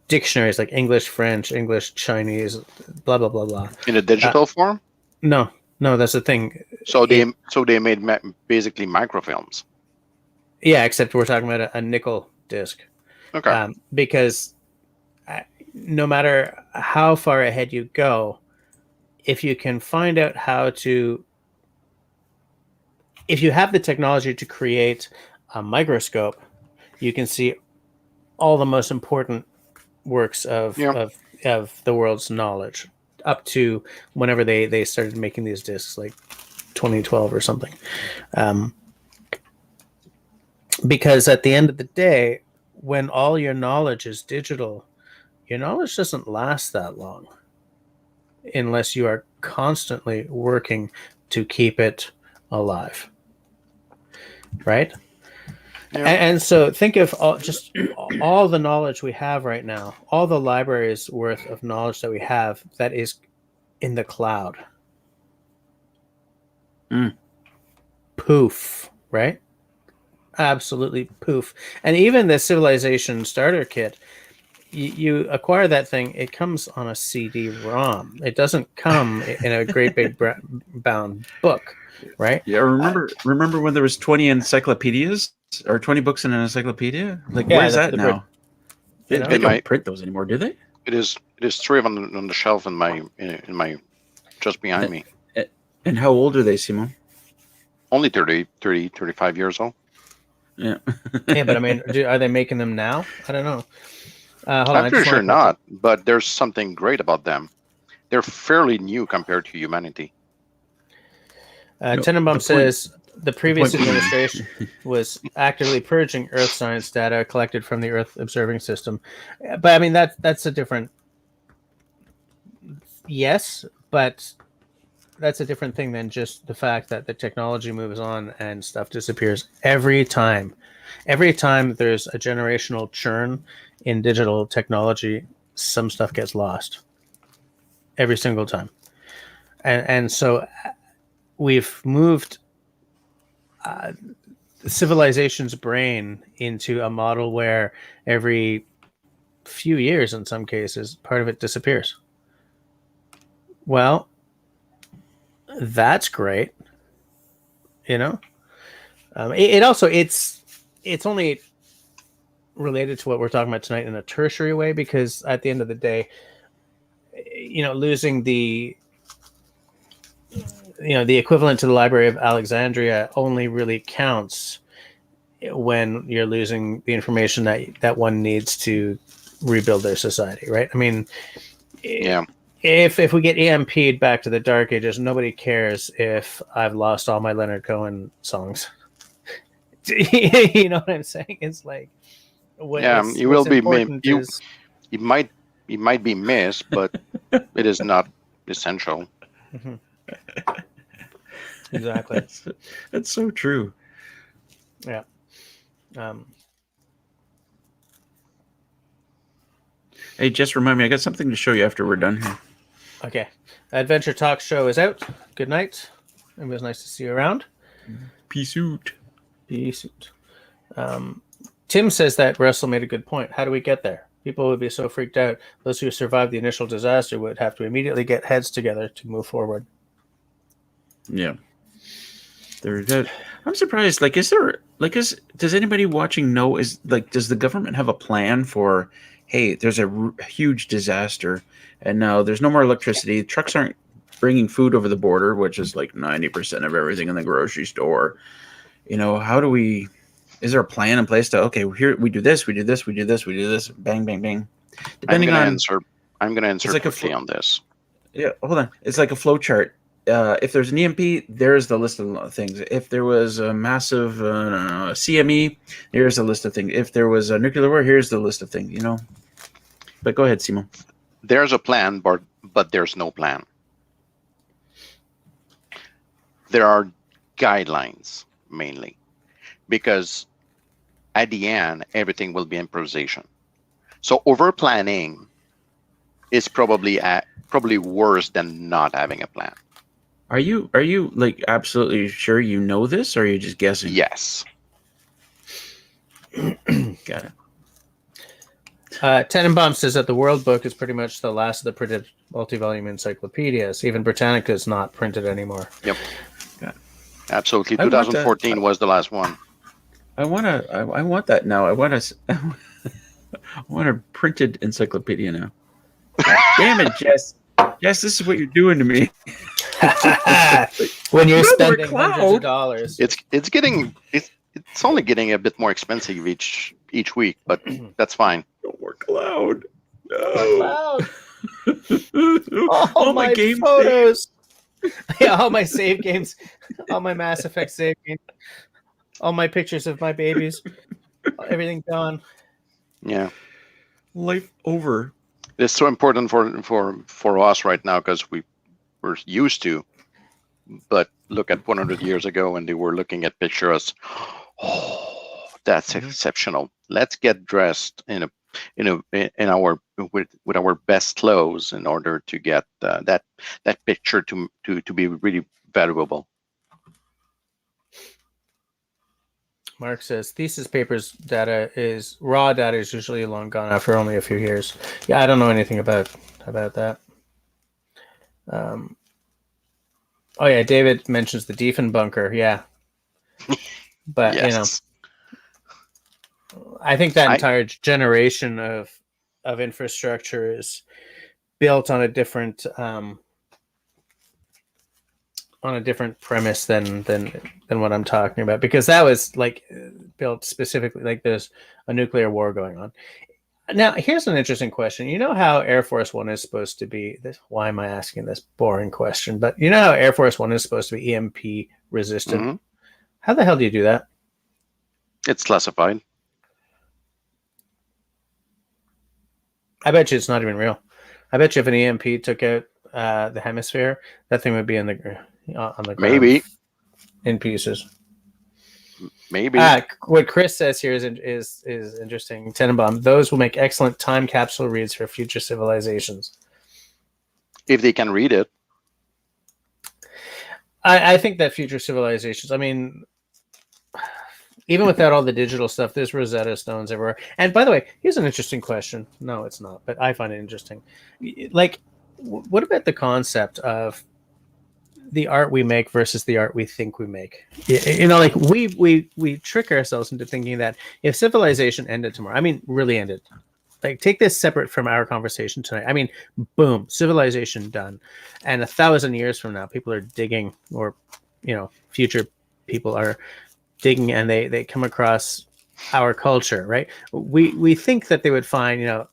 dictionaries like English, French, English, Chinese, blah blah blah blah. In a digital form? No, that's the thing. So they made basically microfilms. Yeah, except we're talking about a nickel disc. Okay. Because no matter how far ahead you go, if you can find out how to, if you have the technology to create a microscope, you can see all the most important works of Yeah. the world's knowledge up to whenever they started making these discs, like 2012 or something. Because at the end of the day, when all your knowledge is digital, your knowledge doesn't last that long unless you are constantly working to keep it alive. Right? Yeah. And so think of all the knowledge we have right now, all the libraries worth of knowledge that we have that is in the cloud. Poof, right? Absolutely poof. And even the Civilization starter kit, you acquire that thing, it comes on a CD-ROM. It doesn't come in a great big bound book, right? Yeah, remember when there was 20 encyclopedias or 20 books in an encyclopedia? Like, Yeah, where's that now? They don't print those anymore, do they? It is 3 on the shelf in my just behind me. And how old are they, Simon? Only 30, 35 years old. Yeah. Yeah, but I mean, are they making them now? I don't know. Hold on, I'm pretty sure not, but there's something great about them. They're fairly new compared to humanity. Tenenbaum says the previous administration was actively purging Earth science data collected from the Earth observing system. But I mean, that's a different... Yes, but that's a different thing than just the fact that the technology moves on and stuff disappears every time. Every time there's a generational churn in digital technology, some stuff gets lost. Every single time. And so we've moved civilization's brain into a model where every few years, in some cases, part of it disappears. Well, that's great. You know, it also it's only related to what we're talking about tonight in a tertiary way, because at the end of the day, you know, losing the equivalent to the Library of Alexandria only really counts when you're losing the information that one needs to rebuild their society, right? I mean, Yeah. If we get EMP'd back to the Dark Ages, nobody cares if I've lost all my Leonard Cohen songs. You know what I'm saying? It's like, you will be you might be missed, but it is not essential. Mm-hmm. Exactly. That's so true. Yeah. Hey, just remind me, I got something to show you after we're done here. Okay. Adventure Talk show is out. Good night. It was nice to see you around. Peace out. Peace out. Tim says that Russell made a good point. How do we get there? People would be so freaked out. Those who survived the initial disaster would have to immediately get heads together to move forward. Yeah. I'm surprised. Like, does anybody watching know, does the government have a plan for, hey, there's a huge disaster and now there's no more electricity. Trucks aren't bringing food over the border, which is like 90% of everything in the grocery store. You know, is there a plan in place to, okay, here we do this, we do this, we do this, we do this, bang, bang, bang. I'm going to answer like quickly on this. Yeah, hold on. It's like a flow chart. If there's an EMP, there's the list of things. If there was a massive CME, here's the list of things. If there was a nuclear war, here's the list of things, you know. But go ahead, Simon. There's a plan, but there's no plan. There are guidelines, mainly, because at the end, everything will be improvisation. So over-planning is probably worse than not having a plan. Are you like absolutely sure you know this, or are you just guessing? Yes. Got it. Tenenbaum says that the World Book is pretty much the last of the printed multi-volume encyclopedias. Even Britannica is not printed anymore. Yep. Absolutely. 2014 was the last one. I want that now. I want a printed encyclopedia now. Damn it, Jess. Jess, this is what you're doing to me. When you're No more spending cloud. hundreds of dollars. It's only getting a bit more expensive each week, but that's fine. No more cloud. Cloud. No. All my game photos. Yeah, all my save games, all my Mass Effect save games, all my pictures of my babies, everything gone. Yeah, Life over. it's so important for us right now because we're used to. But look at 100 years ago, and they were looking at pictures. Oh, that's exceptional. Let's get dressed in our with our best clothes in order to get that picture to be really valuable. Mark says thesis papers raw data is usually long gone after only a few years. Yeah, I don't know anything about that. Oh yeah, David mentions the Diefenbunker. Yeah, but Yes. I think that entire generation of infrastructure is built on a different premise than what I'm talking about, because that was like built specifically like there's a nuclear war going on. Now, here's an interesting question. You know how Air Force One is supposed to be this? Why am I asking this boring question? But you know how Air Force One is supposed to be EMP resistant? Mhm. How the hell do you do that? It's classified. I bet you it's not even real. I bet you if an EMP took out the hemisphere, that thing would be on the ground Maybe. in pieces. Maybe. What Chris says here is interesting. Tenenbaum, those will make excellent time capsule reads for future civilizations. If they can read it. I think that future civilizations, I mean, even without all the digital stuff, there's Rosetta Stones everywhere. And by the way, here's an interesting question. No, it's not, but I find it interesting. Like, what about the concept of the art we make versus the art we think we make? You know, like we trick ourselves into thinking that if civilization ended tomorrow, I mean, really ended, like take this separate from our conversation tonight. I mean, boom, civilization done. And 1,000 years from now, people are digging, or, you know, future people are digging, and they come across our culture, right? We think that they would find, you know,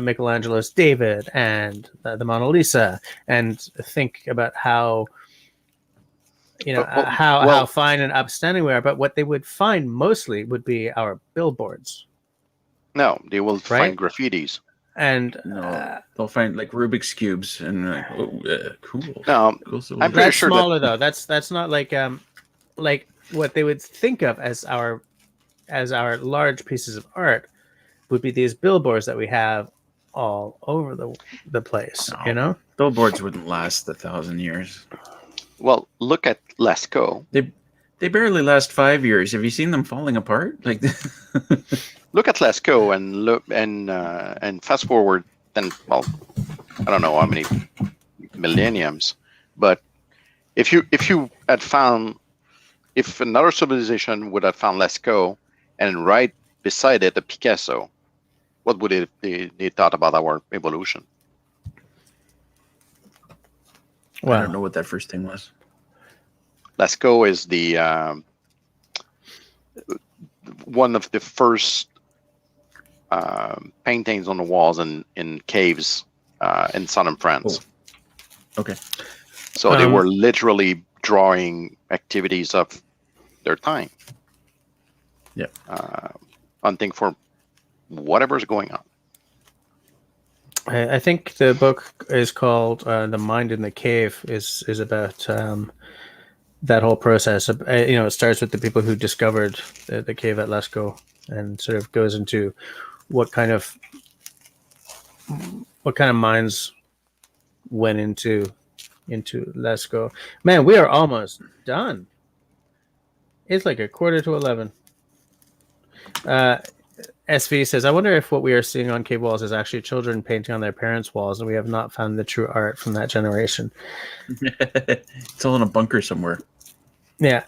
Michelangelo's David and the Mona Lisa, and think about how, you know, how fine and upstanding we are. But what they would find mostly would be our billboards. No, they will find graffitis. And they'll find like Rubik's cubes and like, cool. No, cool. I'm pretty sure smaller though. That's not like what they would think of as our large pieces of art would be these billboards that we have all over the place. No, you know, billboards wouldn't last 1,000 years. Well, look at Lascaux. They barely last 5 years. Have you seen them falling apart? Like, look at Lascaux and fast forward. Then, well, I don't know how many millenniums, but if you had found, if another civilization would have found Lascaux and right beside it a Picasso, what would they thought about our evolution? Well, I don't know what that first thing was. Lascaux is the one of the first paintings on the walls in caves in southern France. Oh. Okay. So they were literally drawing activities of their time. Yeah. Hunting for whatever's going on. I think the book is called "The Mind in the Cave." is about that whole process. You know, it starts with the people who discovered the cave at Lascaux, and sort of goes into what kind of minds went into Lascaux. Man, we are almost done. It's like 11:15. SV says, I wonder if what we are seeing on cave walls is actually children painting on their parents' walls, and we have not found the true art from that generation. It's all in a bunker somewhere. Yeah.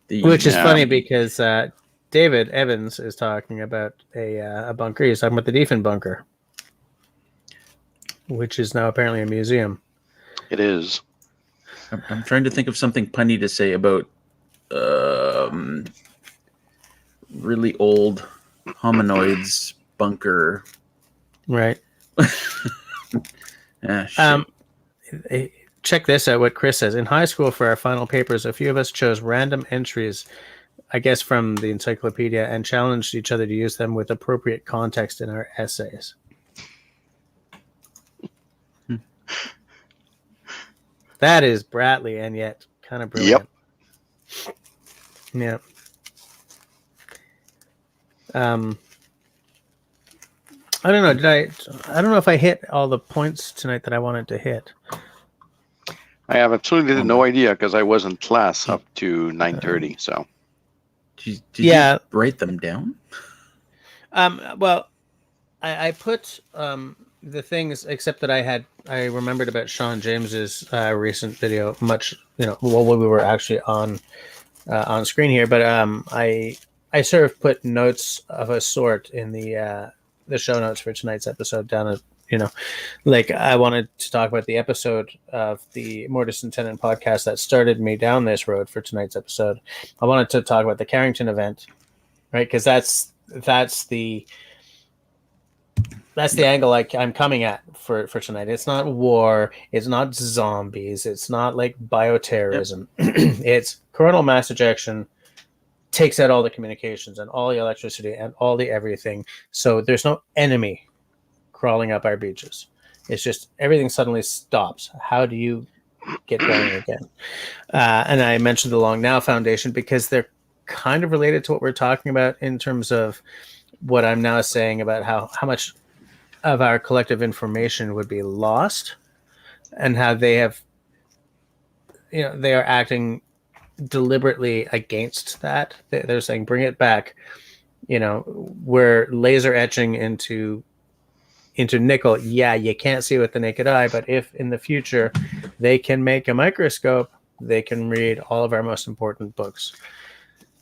Which is funny because David Evans is talking about a bunker. He's talking about the Defen bunker, which is now apparently a museum. It is. I'm trying to think of something punny to say about really old hominoids bunker. Right. Shit. Check this out, what Chris says. In high school, for our final papers, a few of us chose random entries, I guess from the encyclopedia, and challenged each other to use them with appropriate context in our essays. That is Bradley, and yet kind of brilliant. Yep. Yeah. I don't know. I don't know if I hit all the points tonight that I wanted to hit. I have absolutely no idea because I was in class up to 9:30. So, did you write them down? Well, I put the things, except that I remembered about Sean James's recent video much, while we were actually on screen here. But I sort of put notes of a sort in the show notes for tonight's episode down at, like I wanted to talk about the episode of the Mortise Tenon podcast that started me down this road for tonight's episode. I wanted to talk about the Carrington event, right? Because that's the angle I'm coming at for tonight. It's not war. It's not zombies. It's not like bioterrorism. Yep. It's coronal mass ejection takes out all the communications and all the electricity and all the everything. So there's no enemy crawling up our beaches. It's just everything suddenly stops. How do you get going again? And I mentioned the Long Now Foundation because they're kind of related to what we're talking about in terms of what I'm now saying about how much of our collective information would be lost and how they have, they are acting deliberately against that. They're saying, bring it back. We're laser etching into nickel. Yeah, you can't see with the naked eye, but if in the future they can make a microscope, they can read all of our most important books.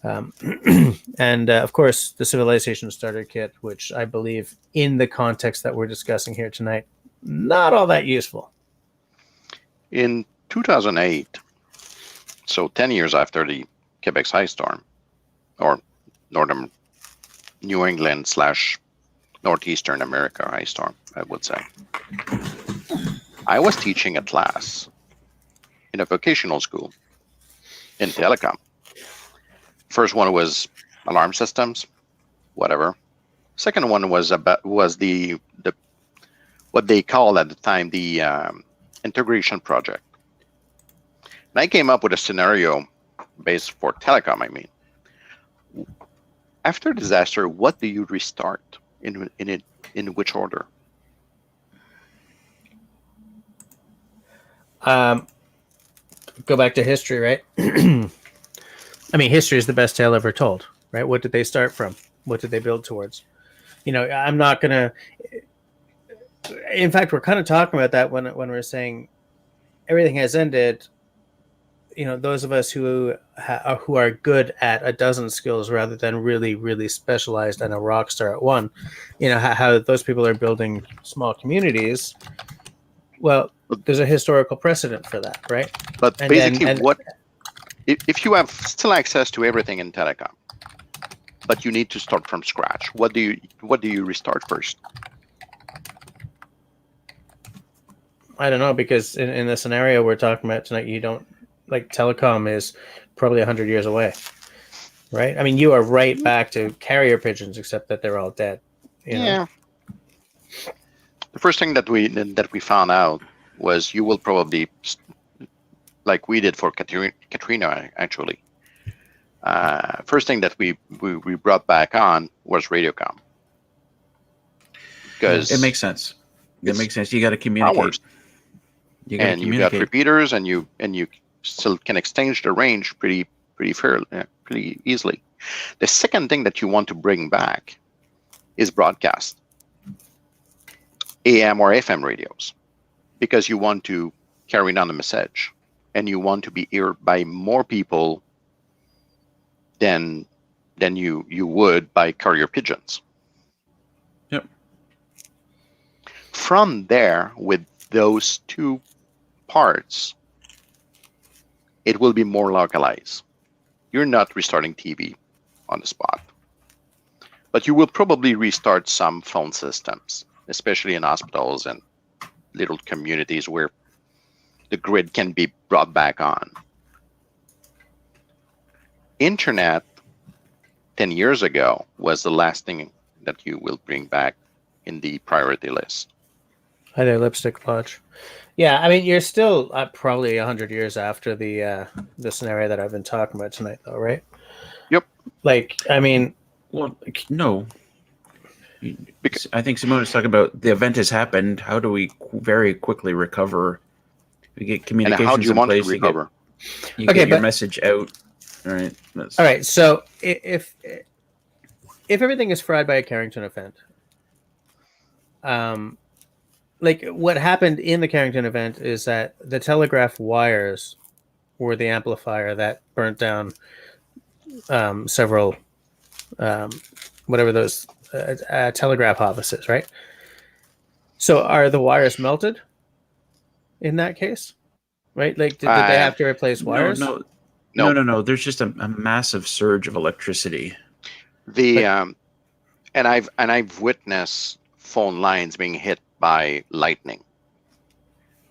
And of course, the Civilisation starter kit, which I believe in the context that we're discussing here tonight, not all that useful. In 2008, so 10 years after the Quebec's ice storm, or northern New England / northeastern America ice storm, I would say, I was teaching a class in a vocational school in telecom. First one was alarm systems, whatever. Second one was the what they called at the time the integration project. And I came up with a scenario based for telecom. I mean, after disaster, what do you restart in which order? Go back to history, right? I mean, history is the best tale ever told, right? What did they start from? What did they build towards? I'm not going to... In fact, we're kind of talking about that when we're saying everything has ended. Those of us who are good at a dozen skills rather than really, really specialized and a rock star at one, how those people are building small communities. Well, there's a historical precedent for that, right? But basically, if you have still access to everything in telecom, but you need to start from scratch, what do you restart first? I don't know, because in the scenario we're talking about tonight, you don't, like, telecom is probably 100 years away, right? I mean, you are right back to carrier pigeons, except that they're all dead. Yeah. The first thing that we found out was you will probably, like we did for Katrina, actually. First thing that we brought back on was Radiocom. Because it makes sense. It makes sense. You got to communicate. You got repeaters, and you still can exchange the range pretty easily. The second thing that you want to bring back is broadcast, AM or FM radios, because you want to carry on the message, and you want to be heard by more people than than you would by carrier pigeons. Yep. From there, with those two parts, it will be more localized. You're not restarting TV on the spot, but you will probably restart some phone systems, especially in hospitals and little communities where the grid can be brought back on. Internet 10 years ago was the last thing that you will bring back in the priority list. Hi there, Lipstick Lodge. Yeah, I mean, you're still probably 100 years after the scenario that I've been talking about tonight, though, right? Yep. Like, I mean... Well, no. Because I think Simone is talking about the event has happened. How do we very quickly recover? We get communications and how do you in want place. to recover? You get your message out. All right. All right. So if everything is fried by a Carrington event, like what happened in the Carrington event is that the telegraph wires were the amplifier that burnt down several whatever those telegraph offices, right? So are the wires melted in that case? Right? Like did they have to replace wires? No. There's just a massive surge of electricity. And I've witnessed phone lines being hit by lightning.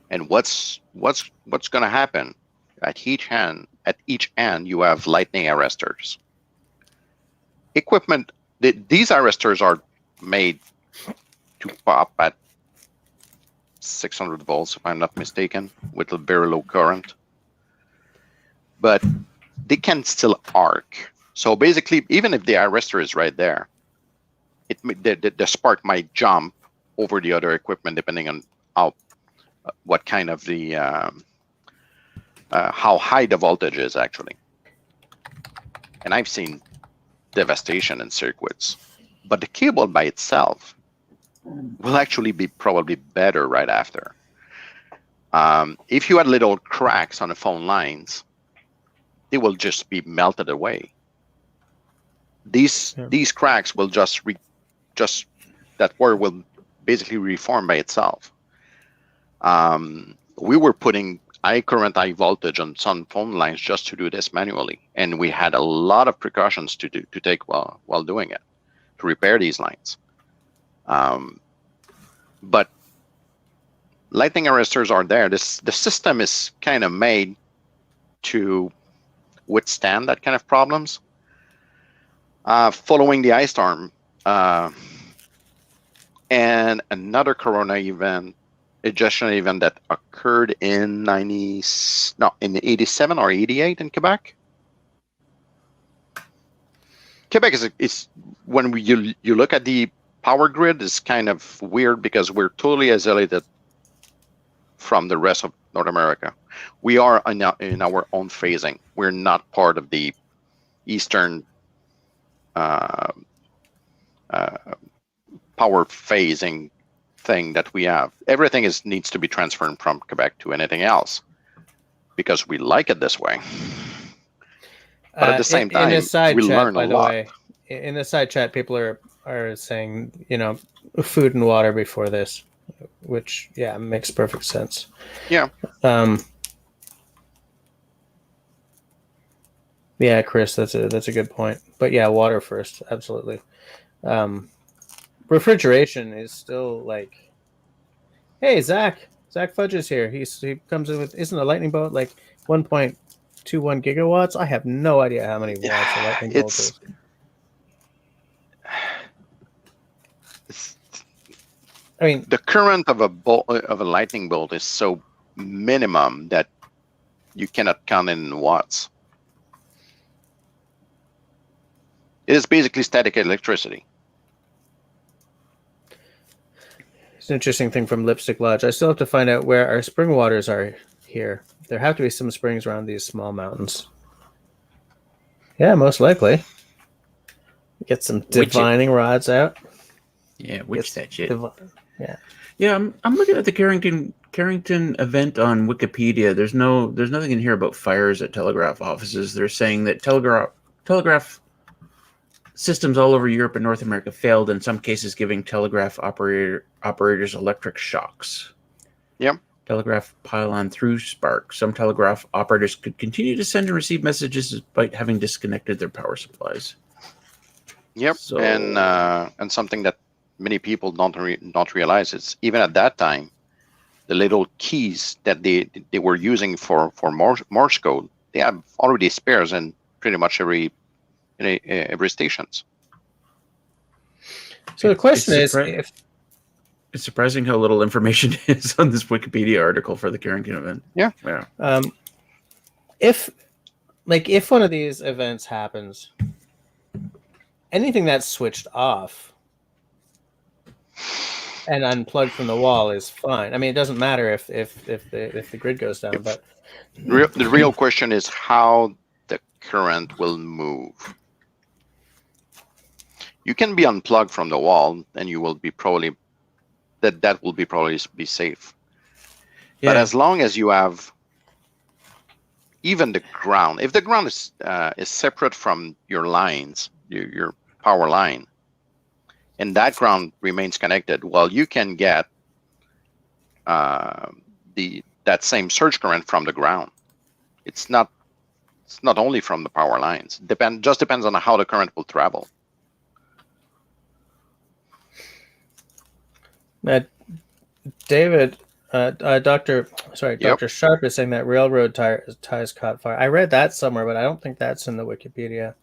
And what's going to happen at each end? At each end, you have lightning arresters. Equipment. These arresters are made to pop at 600 volts, if I'm not mistaken, with a very low current. But they can still arc. So basically, even if the arrestor is right there, the spark might jump over the other equipment depending on what kind of how high the voltage is actually. And I've seen devastation in circuits, but the cable by itself will actually be probably better right after. If you had little cracks on the phone lines, they will just be melted away. These cracks will that wire will basically reform by itself. We were putting high current, high voltage on some phone lines just to do this manually, and we had a lot of precautions to take while doing it, to repair these lines. But lightning arresters are there. The system is kind of made to withstand that kind of problems. Following the ice storm and another corona event, ejection event that occurred in 87 or 88 in Quebec. Quebec is when you look at the power grid, is kind of weird because we're totally isolated from the rest of North America. We are in our own phasing. We're not part of the Eastern power phasing thing that we have. Everything needs to be transferred from Quebec to anything else because we like it this way. But at the same time, we learn a lot. In the side chat, people are saying, food and water before this, which makes perfect sense. Yeah. Yeah, Chris, that's a good point. But yeah, water first, absolutely. Refrigeration is still like, hey, Zach Fudge is here. He comes in with, isn't a lightning bolt like 1.21 gigawatts? I have no idea how many watts a lightning bolt is. I mean, the current of a lightning bolt is so minimum that you cannot count in watts. It is basically static electricity. It's an interesting thing from Lipstick Lodge. I still have to find out where our spring waters are here. There have to be some springs around these small mountains. Yeah, most likely. Get some divining rods out. Yeah, witch that shit. Yeah, I'm looking at the Carrington event on Wikipedia. There's nothing in here about fires at telegraph offices. They're saying that telegraph systems all over Europe and North America failed, in some cases giving telegraph operators electric shocks. Yep. Telegraph pylon through spark. Some telegraph operators could continue to send and receive messages despite having disconnected their power supplies. Yep. So, And something that many people don't realize is even at that time, the little keys that they were using for Morse code, they have already spares in pretty much every stations. So the question is, it's surprising how little information is on this Wikipedia article for the Carrington event. Yeah. If one of these events happens, anything that's switched off and unplugged from the wall is fine. I mean, it doesn't matter if the grid goes down. But the real question is how the current will move. You can be unplugged from the wall, and you will be probably that will be probably be safe. Yeah. But as long as you have even the ground, if the ground is separate from your lines, your power line, and that ground remains connected, well, you can get that same surge current from the ground. It's not only from the power lines. Just depends on how the current will travel. David, Dr. Sharp is saying that railroad ties caught fire. I read that somewhere, but I don't think that's in the Wikipedia.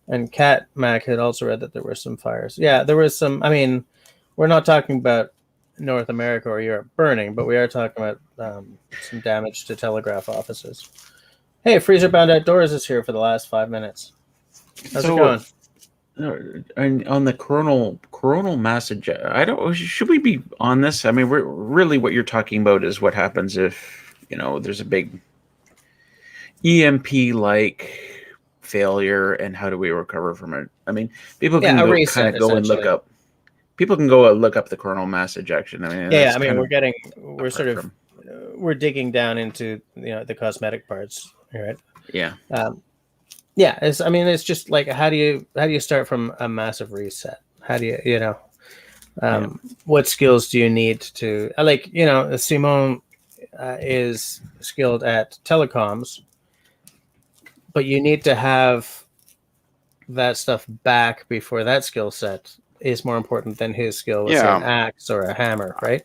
And Cat Mac had also read that there were some fires. Yeah, there was some. I mean, we're not talking about North America or Europe burning, but we are talking about some damage to telegraph offices. Hey, Freezer Bound Outdoors is here for the last 5 minutes. How's it going? And on the coronal mass ejection, should we be on this? I mean, really what you're talking about is what happens if, there's a big EMP-like failure, and how do we recover from it? I mean, people can go and look up. People can go and look up the coronal mass ejection. I mean, we're digging down into the cosmetic parts, right? Yeah. It's just like how do you start from a massive reset? How do you what skills do you need to Simone is skilled at telecoms, but you need to have that stuff back before that skill set is more important than his skill with an axe or a hammer, right?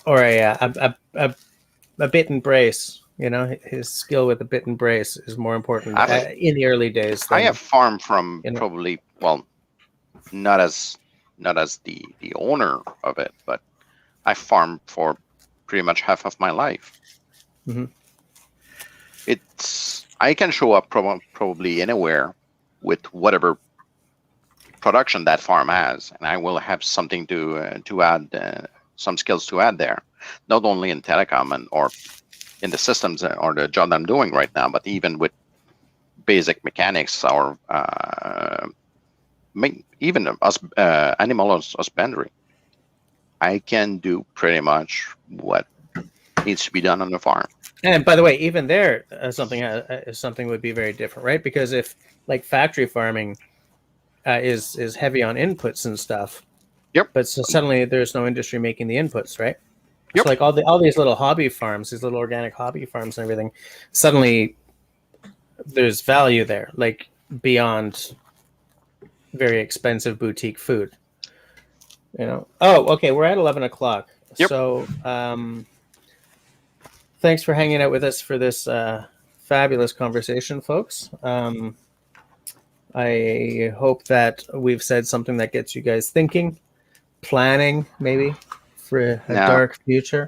Or a bit and brace. His skill with the bit and brace is more important in the early days. I have farmed from probably, well, not as the owner of it, but I farmed for pretty much half of my life. Mm-hmm. I can show up probably anywhere with whatever production that farm has, and I will have something to add, some skills to add there, not only in telecom or in the systems or the job I'm doing right now, but even with basic mechanics or even animal husbandry. I can do pretty much what needs to be done on the farm. And by the way, even there, something would be very different, right? Because if factory farming is heavy on inputs and stuff, but so suddenly there's no industry making the inputs, right? Yep. So all these little hobby farms, these little organic hobby farms and everything, suddenly there's value there, beyond very expensive boutique food. Oh, okay, we're at 11 o'clock. Yep. So thanks for hanging out with us for this fabulous conversation, folks. I hope that we've said something that gets you guys thinking, planning, maybe, for a dark future.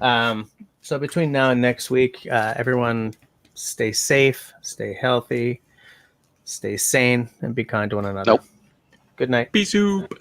So between now and next week, everyone stay safe, stay healthy, stay sane, and be kind to one another. Nope. Good night. Peace soup.